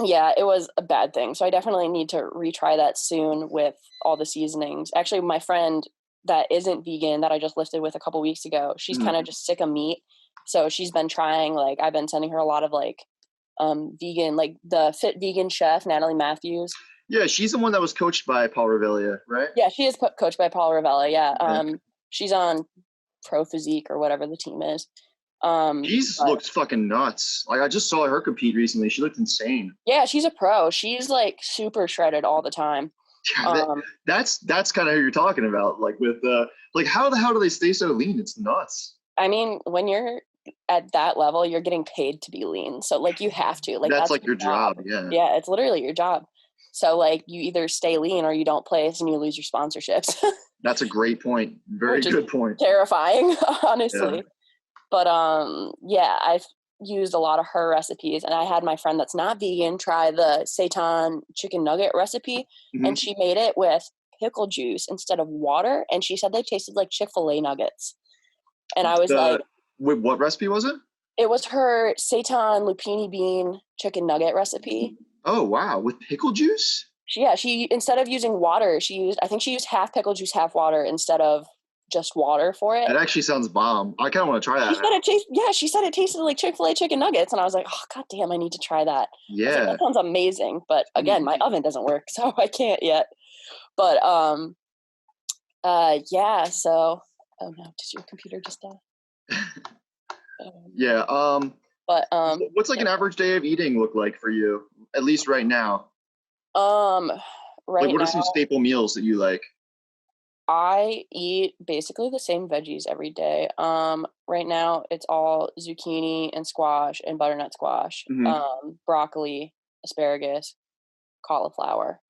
Yeah, it was a bad thing. So I definitely need to retry that soon with all the seasonings. Actually, my friend that isn't vegan that I just lifted with a couple weeks ago, she's kind of just sick of meat. So she's been trying, like, I've been sending her a lot of like vegan, like the Fit Vegan Chef, Natalie Matthews. Yeah, she's the one that was coached by Paul Revelia, right? Yeah, she is coached by Paul Revelia. Yeah. She's on Pro Physique or whatever the team is. She's looks fucking nuts. Like I just saw her compete recently. She looked insane. Yeah, she's a pro. She's like super shredded all the time. That's kind of who you're talking about. Like with like how the hell do they stay so lean? It's nuts. I mean, when you're at that level, you're getting paid to be lean. So like you have to. Like that's like your job. Yeah. Yeah, it's literally your job. So like you either stay lean or you don't place and you lose your sponsorships. That's a great point. Very good point. Terrifying, honestly. Yeah. But yeah, I've used a lot of her recipes, and I had my friend that's not vegan try the seitan chicken nugget recipe, and she made it with pickle juice instead of water, and she said they tasted like Chick-fil-A nuggets. And I was like, wait, what recipe was it? It was her seitan lupini bean chicken nugget recipe. Oh wow, with pickle juice? She instead of using water, I think she used half pickle juice, half water instead of just water for it. That actually sounds bomb. I kind of want to try that. She said it tasted like Chick-fil-A chicken nuggets, and I was like, oh god damn, I need to try that. Yeah, that sounds amazing. But again, my oven doesn't work, so I can't yet. But yeah. So, oh no, does your computer just die? Yeah. But what's like an average day of eating look like for you, at least right now? Right like, what now, are some staple meals that you like? I eat basically the same veggies every day. Right now it's all zucchini and squash and butternut squash, broccoli, asparagus, cauliflower.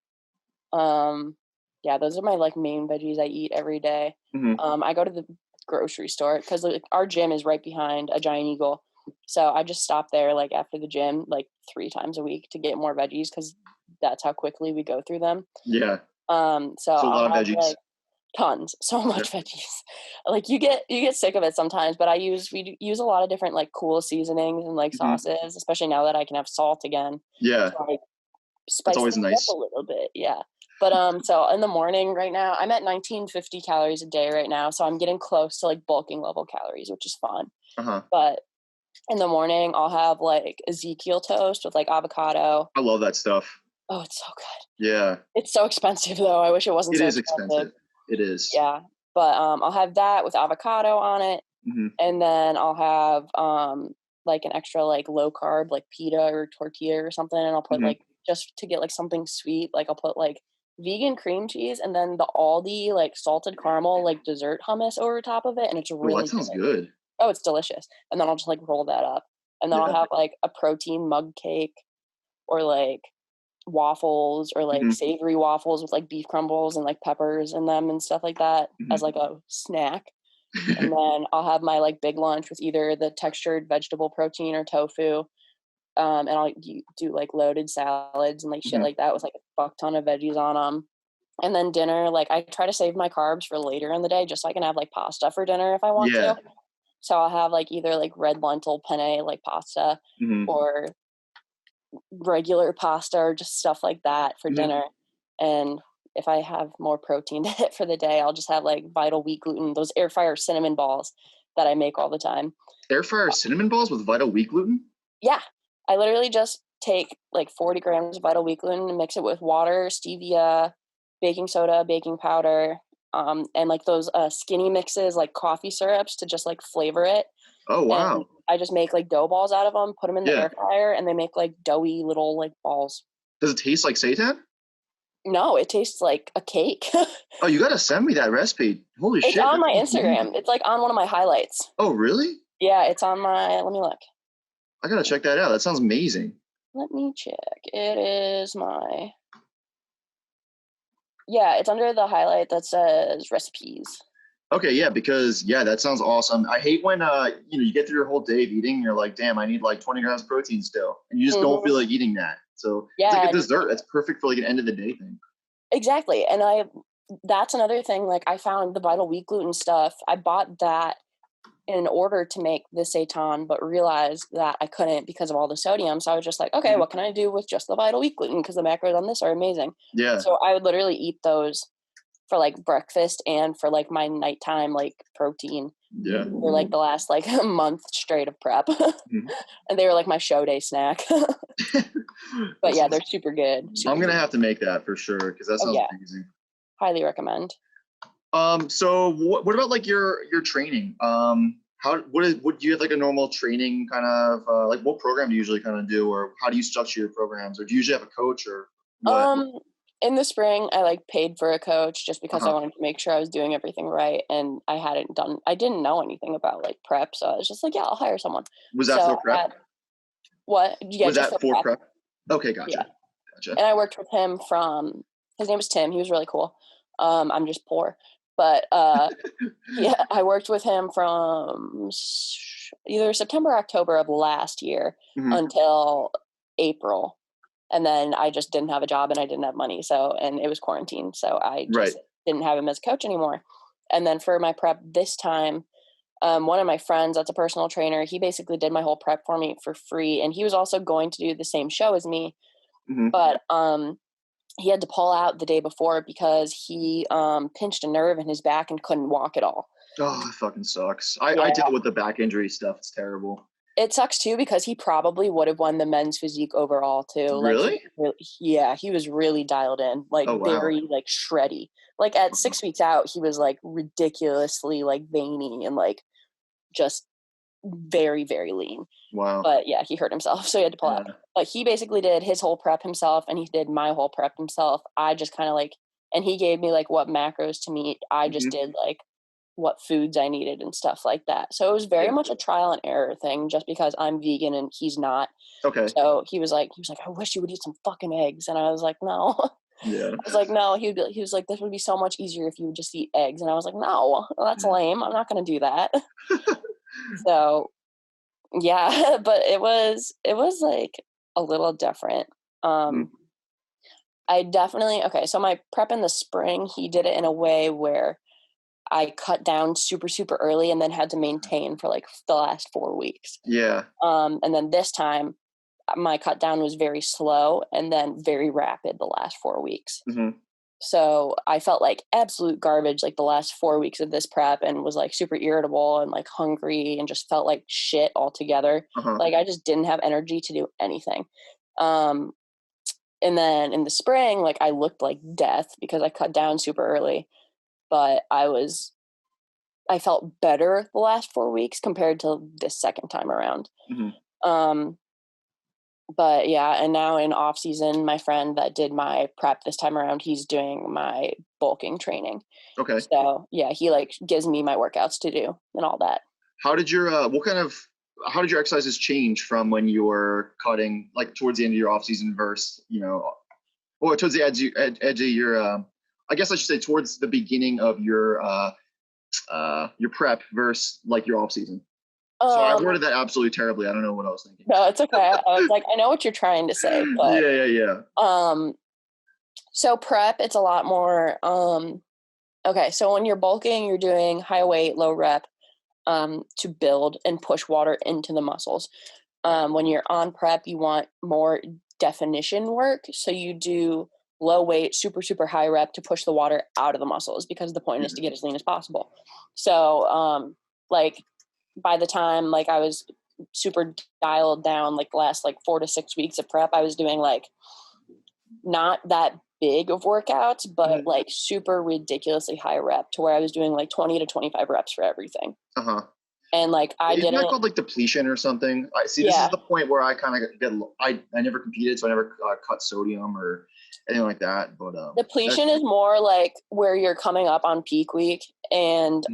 Yeah, those are my like main veggies I eat every day. I go to the grocery store because like, our gym is right behind a Giant Eagle. So I just stop there like after the gym like 3 times a week to get more veggies because that's how quickly we go through them. Yeah. So a lot of veggies. Like, tons, so much veggies. Like you get sick of it sometimes, but we use a lot of different like cool seasonings and like sauces, especially now that I can have salt again. Yeah. So I spice it up a little bit. Yeah. But so in the morning right now, I'm at 1950 calories a day right now. So I'm getting close to like bulking level calories, which is fun. But in the morning I'll have like Ezekiel toast with like avocado. I love that stuff. Oh, it's so good. Yeah. It's so expensive though. I wish it wasn't so expensive. It is. Yeah. But I'll have that with avocado on it. And then I'll have like an extra like low carb like pita or tortilla or something, and I'll put like just to get like something sweet, like I'll put like vegan cream cheese and then the Aldi like salted caramel like dessert hummus over top of it, and it's really that sounds good. Oh, it's delicious. And then I'll just like roll that up, and then I'll have like a protein mug cake or like waffles or like savory waffles with like beef crumbles and like peppers in them and stuff like that as like a snack. And then I'll have my like big lunch with either the textured vegetable protein or tofu, and I'll do like loaded salads and like shit like that with like a fuck ton of veggies on them. And then dinner, like I try to save my carbs for later in the day just so I can have like pasta for dinner if I want to. So I'll have like either like red lentil penne like pasta or regular pasta or just stuff like that for dinner. And if I have more protein to hit for the day, I'll just have like Vital Wheat Gluten, those air fryer cinnamon balls that I make all the time. Air fryer cinnamon balls with Vital Wheat Gluten? Yeah. I literally just take like 40 grams of Vital Wheat Gluten and mix it with water, stevia, baking soda, baking powder, and like those skinny mixes, like coffee syrups to just like flavor it. Oh, wow. And I just make like dough balls out of them, put them in the air fryer, and they make like doughy little like balls. Does it taste like seitan? No, it tastes like a cake. Oh, you gotta send me that recipe. Holy shit. It's on my Instagram. It's like on one of my highlights. Oh, really? Yeah, it's on my, let me look. I gotta check that out. That sounds amazing. Let me check. It is my, yeah, it's under the highlight that says recipes. Okay, yeah, because that sounds awesome. I hate when you get through your whole day of eating and you're like, damn, I need like 20 grams of protein still, and you just don't feel like eating that. So it's like a dessert. That's perfect for like an end of the day thing. Exactly, and that's another thing. Like I found the Vital Wheat Gluten stuff. I bought that in order to make the seitan, but realized that I couldn't because of all the sodium. So I was just like, okay, what can I do with just the Vital Wheat Gluten? Because the macros on this are amazing. Yeah. So I would literally eat those for like breakfast and for like my nighttime like protein. Yeah. For like the last like a month straight of prep. And they were like my show day snack. But yeah, they're super good. I'm gonna have to make that for sure because that sounds amazing. Highly recommend. So what about like your training? What do you have like a normal training kind of, like what program do you usually kind of do, or how do you structure your programs, or do you usually have a coach or what? In the spring, I like paid for a coach just because I Uh-huh. wanted to make sure I was doing everything right. And I didn't know anything about like prep. So I was just like, yeah, I'll hire someone. Was that So for prep? what? Yeah, Was just for that for prep. prep? Okay, Yeah. gotcha. And I worked with him his name was Tim. He was really cool. I'm just poor. But yeah, I worked with him from either September or October of last year Mhm. until April. And then I just didn't have a job and I didn't have money. And it was quarantine. So I Right. just didn't have him as a coach anymore. And then for my prep this time, one of my friends that's a personal trainer, he basically did my whole prep for me for free. And he was also going to do the same show as me. Mhm. But he had to pull out the day before because he pinched a nerve in his back and couldn't walk at all. Oh, it fucking sucks. I Yeah. dealt with the back injury stuff. It's terrible. It sucks too because he probably would have won the men's physique overall too. Really? He was really dialed in, like Oh, wow. very like shreddy. Like at 6 weeks out, he was like ridiculously like veiny and like just very, very lean. Wow. But yeah, he hurt himself, so he had to pull out. But he basically did his whole prep himself, and he did my whole prep himself. I just kind of like, and he gave me like what macros to meet. I just did like what foods I needed and stuff like that. So it was very much a trial and error thing, just because I'm vegan and he's not. Okay. So he was like, I wish you would eat some fucking eggs, and I was like, no. Yeah. I was like, no. He was like, this would be so much easier if you would just eat eggs, and I was like, no, that's lame. I'm not gonna do that. So yeah, but it was like a little different. I definitely so my prep in the spring, he did it in a way where I cut down super, super early and then had to maintain for like the last 4 weeks. Yeah. And then this time my cut down was very slow and then very rapid the last 4 weeks. Mm-hmm. So I felt like absolute garbage like the last 4 weeks of this prep and was like super irritable and like hungry and just felt like shit altogether. Uh-huh. Like I just didn't have energy to do anything. And then in the spring, like I looked like death because I cut down super early, but I felt better the last 4 weeks compared to this second time around. Mm-hmm. But yeah, and now in off season, my friend that did my prep this time around, he's doing my bulking training. Okay. So yeah, he like gives me my workouts to do and all that. How did your how did your exercises change from when you were cutting, like towards the end of your off season versus, or towards the edge of your, I guess I should say towards the beginning of your prep versus like your off season? So I worded that absolutely terribly. I don't know what I was thinking. No, it's okay. I was like, I know what you're trying to say, but yeah. So prep, it's a lot more. Okay, so when you're bulking, you're doing high weight, low rep, to build and push water into the muscles. When you're on prep, you want more definition work, so you do low weight, super, super high rep to push the water out of the muscles because the point is to get as lean as possible. So, like by the time like I was super dialed down, like last like 4 to 6 weeks of prep, I was doing like not that big of workouts, but like super ridiculously high rep to where I was doing like 20 to 25 reps for everything. Uh-huh. And like Isn't that called like depletion or something? This is the point where I kind of get, I never competed, so I never cut sodium or anything like that. But depletion is more like where you're coming up on peak week and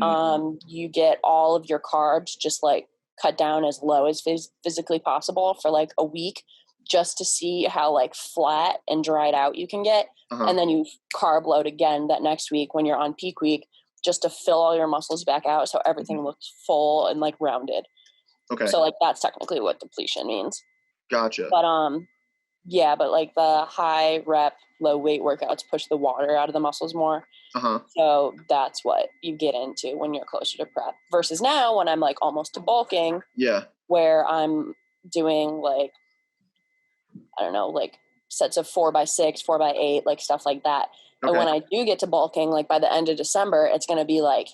you get all of your carbs just like cut down as low as physically possible for like a week, just to see how like flat and dried out you can get. And then you carb load again that next week when you're on peak week, just to fill all your muscles back out so everything looks full and like rounded. Okay. So like that's technically what depletion means. Gotcha. But yeah, but like the high rep, low weight workouts push the water out of the muscles more. So that's what you get into when you're closer to prep. Versus now when I'm like almost to bulking. Yeah. Where I'm doing like, I don't know, like sets of 4x6, 4x8, like stuff like that. Okay. And when I do get to bulking, like by the end of December, it's going to be like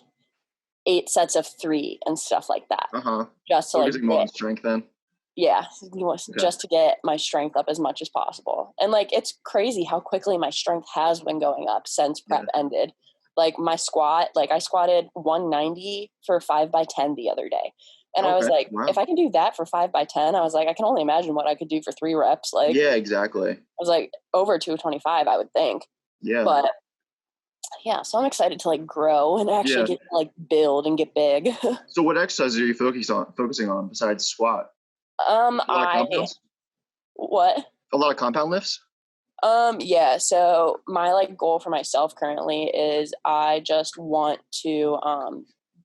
8 sets of 3 and stuff like that. Just to like more strength then. Yeah, just to get my strength up as much as possible. And like it's crazy how quickly my strength has been going up since prep ended. like my squat, like I squatted 190 for 5x10 the other day. And I was like, wow. if I can do that for 5x10, I was like, I can only imagine what I could do for 3 reps. Like, yeah, exactly. I was like over 225, I would think. Yeah. But yeah, so I'm excited to like grow and actually get to like build and get big. So what exercises are you focusing on besides squat? What? A lot of compound lifts? Yeah, so my like goal for myself currently is I just want to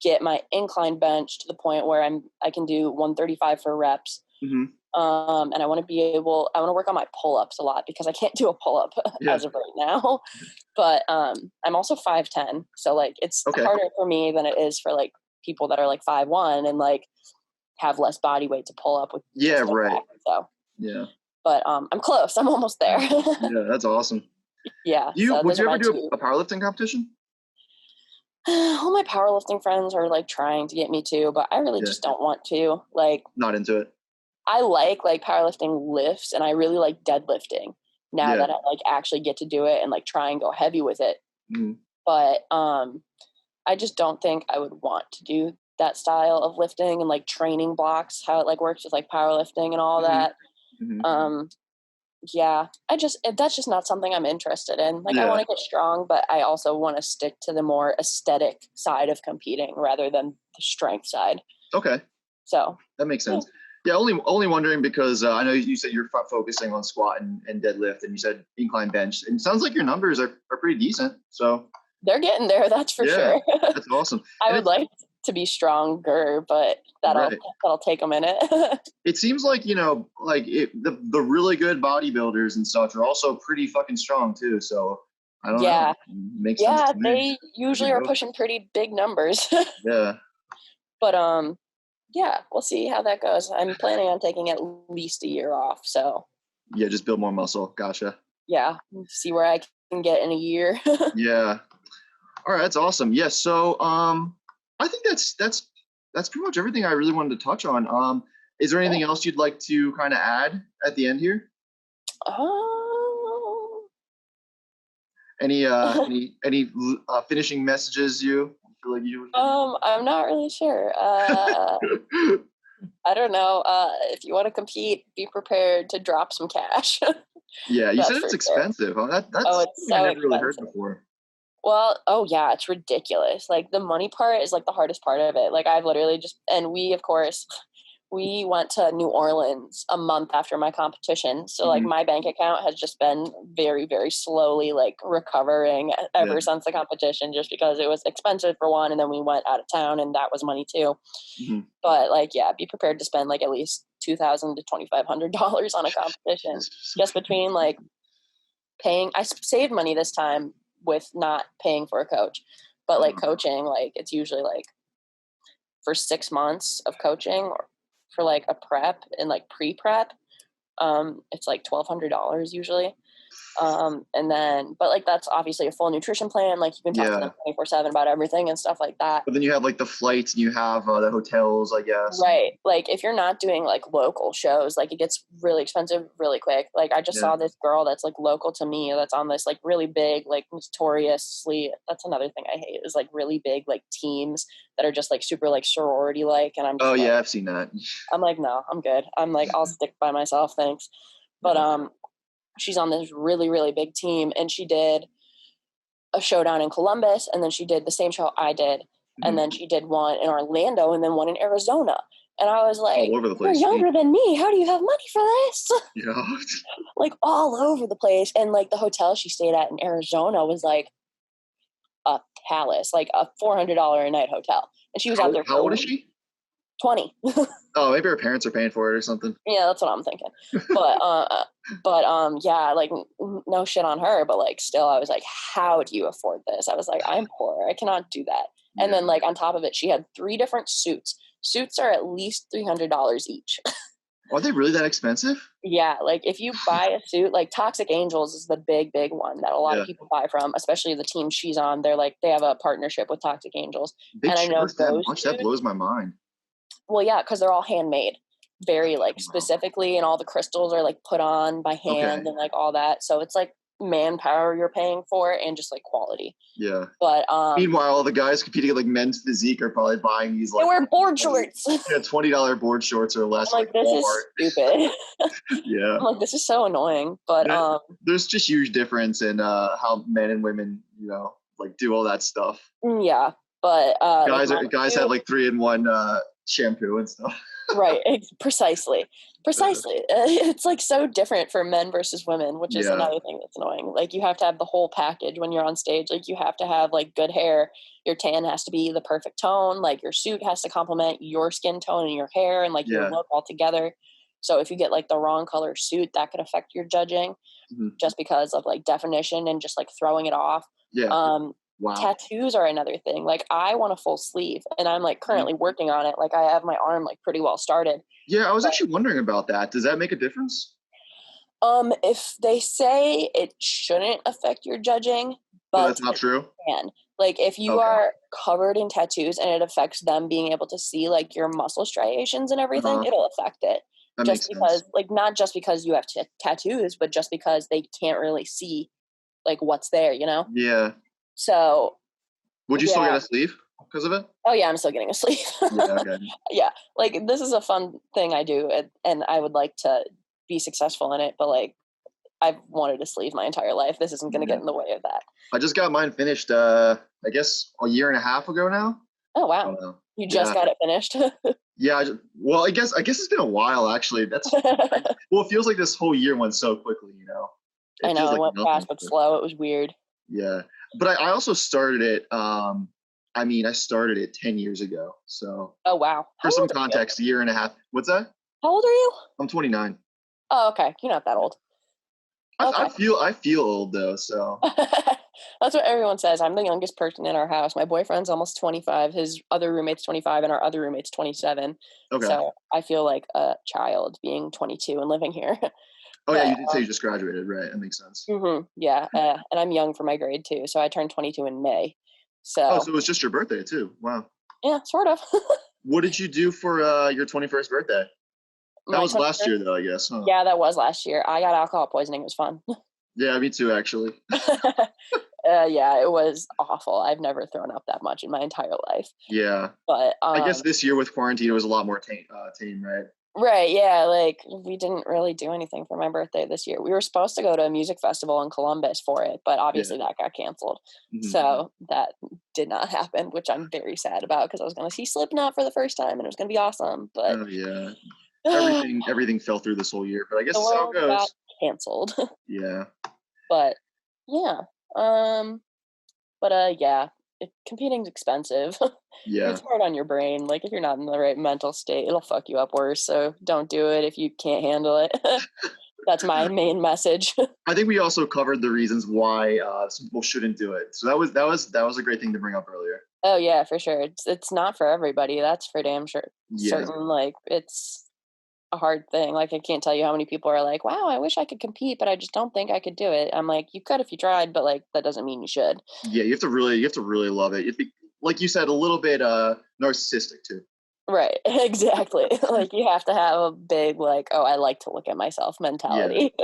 get my incline bench to the point where I can do 135 for reps. Mm-hmm. And I want to work on my pull-ups a lot because I can't do a pull-up as of right now. But I'm also 5'10", so like it's harder for me than it is for like people that are like 5'1" and like have less body weight to pull up with. Yeah, right. Back, so yeah. But I'm close. I'm almost there. Yeah, that's awesome. Yeah. Would you ever do a powerlifting competition? All my powerlifting friends are like trying to get me to, but I really just don't want to. Like, not into it. I like powerlifting lifts, and I really like deadlifting now that I like actually get to do it and like try and go heavy with it. Mm-hmm. But I just don't think I would want to do that style of lifting and like training blocks, how it like works with like powerlifting and all that. Mm-hmm. Yeah, that's just not something I'm interested in. Like, I want to get strong, but I also want to stick to the more aesthetic side of competing rather than the strength side. Okay. So that makes sense. Yeah, only wondering because I know you said you're focusing on squat and deadlift, and you said incline bench, and it sounds like your numbers are pretty decent. So they're getting there, that's for sure. That's awesome. I would like to be stronger, but that'll take a minute. It seems like, the really good bodybuilders and such are also pretty fucking strong too. So I don't know. Makes sense to me. They usually are pushing pretty big numbers. Yeah. But yeah, we'll see how that goes. I'm planning on taking at least a year off. So yeah, just build more muscle. Gotcha. Yeah, see where I can get in a year. Yeah. All right, that's awesome. Yeah, so I think that's pretty much everything I really wanted to touch on. Is there anything else you'd like to kind of add at the end here? Any finishing messages you feel like you? I'm not really sure. I don't know. If you want to compete, be prepared to drop some cash. Yeah, you said it's expensive. Sure. That's it's I never really heard before. Well, yeah, it's ridiculous. Like, the money part is like the hardest part of it. Like, I've literally and we, of course, we went to New Orleans a month after my competition. So like my bank account has just been very, very slowly like recovering ever since the competition, just because it was expensive for one. And then we went out of town and that was money too. Mm-hmm. But like, yeah, be prepared to spend like at least $2,000 to $2,500 on a competition just between like paying. I saved money this time with not paying for a coach, but like coaching, like it's usually like for 6 months of coaching or for like a prep and like pre-prep, it's like $1,200 usually. And then, but like, that's obviously a full nutrition plan. Like, you can talk to them 24/7 about everything and stuff like that. But then you have like the flights and you have the hotels, I guess. Right. Like, if you're not doing like local shows, like it gets really expensive really quick. Like, I just saw this girl that's like local to me that's on this like really big, like notoriously, that's another thing I hate, is like really big like teams that are just like super like sorority like, and I'm just yeah, I've seen that. I'm like, no, I'm good. I'm like, I'll stick by myself, thanks. But she's on this really, really big team, and she did a showdown in Columbus, and then she did the same show I did, and then she did one in Orlando, and then one in Arizona. And I was like, all over the place. You're younger than me. How do you have money for this? Yeah. Like, all over the place. And like the hotel she stayed at in Arizona was like a palace, like a $400 a night hotel. And she was out there. How old is she? 20. Oh, maybe her parents are paying for it or something. Yeah, that's what I'm thinking. But yeah, like no shit on her, but like still I was like, how do you afford this? I was like, I'm poor. I cannot do that. And then like on top of it, she had 3 different suits. Suits are at least $300 each. Are they really that expensive? Yeah, like if you buy a suit, like Toxic Angels is the big one that a lot of people buy from, especially the team she's on. They're like, they have a partnership with Toxic Angels. They charge that much? That blows my mind. Well, yeah, because they're all handmade, very like specifically, and all the crystals are like put on by hand and like all that. So it's like manpower you're paying for and just like quality. Yeah. But meanwhile, all the guys competing at like men's physique are probably buying these like they wear board shorts. $20 board shorts or less. I'm like, this is stupid. Yeah. I'm like, this is so annoying. But there's just huge difference in how men and women, like do all that stuff. Yeah. But guys have like 3-in-1 shampoo and stuff. Right, precisely. It's like so different for men versus women, which is another thing that's annoying. Like you have to have the whole package when you're on stage. Like you have to have like good hair, your tan has to be the perfect tone, like your suit has to complement your skin tone and your hair and like your look all together. So if you get like the wrong color suit, that could affect your judging just because of like definition and just like throwing it off. Wow. Tattoos are another thing. Like I want a full sleeve and I'm like currently working on it. Like I have my arm like pretty well started. Yeah, I was actually wondering about that. Does that make a difference? If they say it shouldn't affect your judging, but that's not true. Can. Like if you are covered in tattoos and it affects them being able to see like your muscle striations and everything, it'll affect it. That just makes because sense. like not just because you have tattoos, but just because they can't really see like what's there, Yeah. So would you still get a sleeve because of it? Oh yeah, I'm still getting a sleeve. Yeah, like this is a fun thing I do, and I would like to be successful in it, but like I've wanted a sleeve my entire life. This isn't going to get in the way of that. I just got mine finished, I guess a year and a half ago now. Oh wow, you just got it finished? Yeah, I guess it's been a while actually. That's well, it feels like this whole year went so quickly, I know, it went fast but slow. It was weird. Yeah, but I also started it. I started it 10 years ago. So. Oh wow. For some context, a year and a half. What's that? How old are you? I'm 29. Oh, okay. You're not that old. Okay. I feel old though, so. That's what everyone says. I'm the youngest person in our house. My boyfriend's almost 25. His other roommate's 25, and our other roommate's 27. Okay. So I feel like a child being 22 and living here. Oh yeah, you did say you just graduated, right? That makes sense. Yeah, and I'm young for my grade too. So I turned 22 in May. So it was just your birthday too. Wow. Yeah, sort of. What did you do for your 21st birthday? That was last year though, I guess. Huh? Yeah, that was last year. I got alcohol poisoning. It was fun. Yeah, me too, actually. Yeah, it was awful. I've never thrown up that much in my entire life. Yeah. But I guess this year with quarantine, it was a lot more tame, right? Right, yeah, like we didn't really do anything for my birthday this year. We were supposed to go to a music festival in Columbus for it, but obviously that got canceled. So that did not happen, which I'm very sad about because I was going to see Slipknot for the first time and it was going to be awesome. But oh yeah, everything fell through this whole year. But I guess that's how it goes. Got canceled. Yeah. But yeah, yeah. Competing's expensive. Yeah. It's hard on your brain. Like if you're not in the right mental state, it'll fuck you up worse. So don't do it if you can't handle it. That's my main message. I think we also covered the reasons why some people shouldn't do it. So that was a great thing to bring up earlier. Oh yeah, for sure. It's not for everybody. That's for damn sure. Yeah. Certain, like it's a hard thing. Like I can't tell you how many people are like, wow, I wish I could compete, but I just don't think I could do it. I'm like, you could if you tried, but like that doesn't mean you should. Yeah, you have to really love it. It'd be, like you said, a little bit narcissistic too. Right, exactly. Like you have to have a big like, oh, I like to look at myself mentality,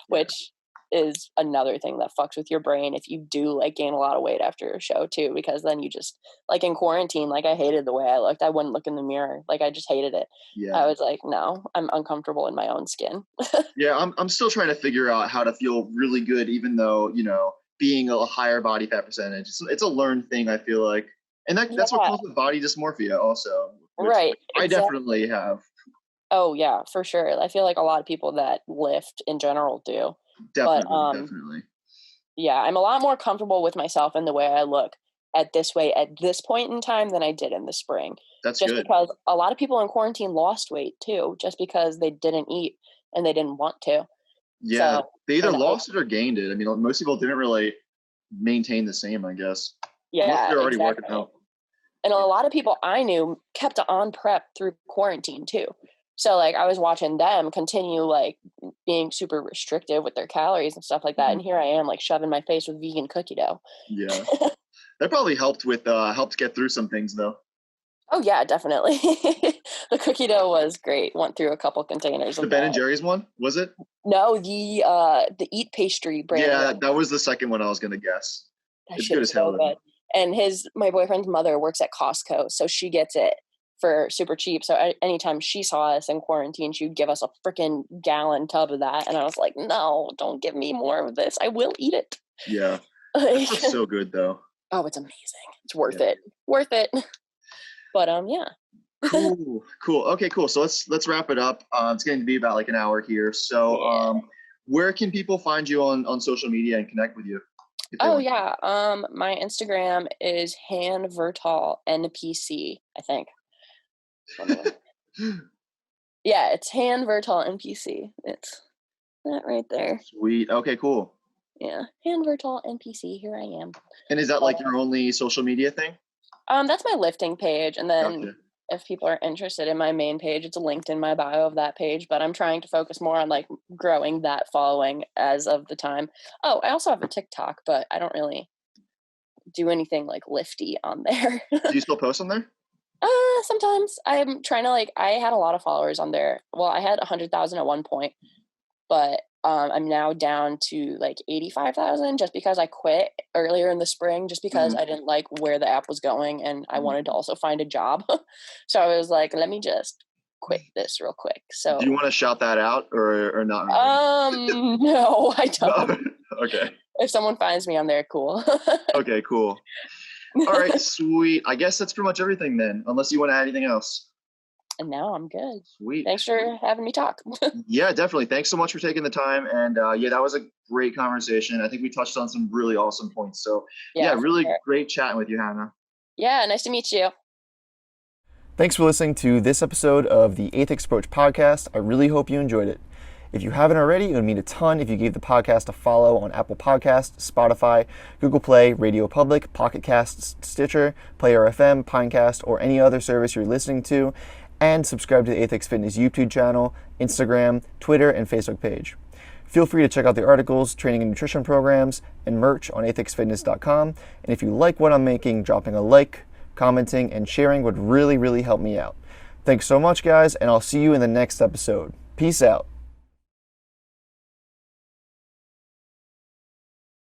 which is another thing that fucks with your brain if you do like gain a lot of weight after a show too, because then you just like in quarantine, like I hated the way I looked. I wouldn't look in the mirror. Like I just hated it. Yeah. I was like, no, I'm uncomfortable in my own skin. Yeah, I'm still trying to figure out how to feel really good, even though, being a higher body fat percentage, it's a learned thing, I feel like. And that's what comes with body dysmorphia also. Right. I definitely have. Oh yeah, for sure. I feel like a lot of people that lift in general do. Definitely. Yeah, I'm a lot more comfortable with myself and the way I look at this point in time than I did in the spring. That's just good. Because a lot of people in quarantine lost weight too, just because they didn't eat and they didn't want to. Yeah, so, they either lost it or gained it. I mean, most people didn't really maintain the same, I guess. Yeah, unless they're already working out. And a lot of people I knew kept on prep through quarantine too. So like I was watching them continue like being super restrictive with their calories and stuff like that. And here I am like shoving my face with vegan cookie dough. Yeah. That probably helped get through some things though. Oh yeah, definitely. The cookie dough was great. Went through a couple containers The of Ben that. and Jerry's one, was it? No, the Eat Pastry brand. Yeah, one. that was the second one I was gonna guess. That It's shit good is as hell so though. good. And my boyfriend's mother works at Costco, so she gets it for super cheap. So anytime she saw us in quarantine, she would give us a freaking gallon tub of that. And I was like, no, don't give me more of this. I will eat it. Yeah. That stuff's so good though. Oh, it's amazing. It's worth it. Worth it. But yeah. Cool. Okay, cool. So let's wrap it up. It's going to be about like an hour here. So where can people find you on social media and connect with you? Oh yeah. My Instagram is Hannah Vertal NPC, I think. Yeah, it's Hannah Vertal NPC. It's that right there. Sweet. Okay, cool. Yeah, Hannah Vertal NPC. Here I am. And is that like your only social media thing? That's my lifting page, and then Gotcha. if people are interested in my main page, it's linked in my bio of that page. But I'm trying to focus more on like growing that following as of the time. Oh, I also have a TikTok, but I don't really do anything like lifty on there. Do you still post on there? Sometimes I'm trying to I had a lot of followers on there. Well, I had 100,000 at one point, but I'm now down to like 85,000 just because I quit earlier in the spring, just because I didn't like where the app was going and I wanted to also find a job. So I was like, let me just quit this real quick. So do you want to shout that out or not really? No, I don't. Okay. If someone finds me on there, cool. Okay, cool. All right, sweet. I guess that's pretty much everything then, unless you want to add anything else. And now I'm good. Sweet. Thanks for having me talk. Yeah, definitely. Thanks so much for taking the time. And yeah, that was a great conversation. I think we touched on some really awesome points. So yeah, really great chatting with you, Hannah. Yeah, nice to meet you. Thanks for listening to this episode of the Aethix Approach podcast. I really hope you enjoyed it. If you haven't already, it would mean a ton if you gave the podcast a follow on Apple Podcasts, Spotify, Google Play, RadioPublic, PocketCasts, Stitcher, PlayerFM, PineCast, or any other service you're listening to, and subscribe to the Aethix Fitness YouTube channel, Instagram, Twitter, and Facebook page. Feel free to check out the articles, training and nutrition programs, and merch on aethixfitness.com. And if you like what I'm making, dropping a like, commenting, and sharing would really, really help me out. Thanks so much, guys, and I'll see you in the next episode. Peace out.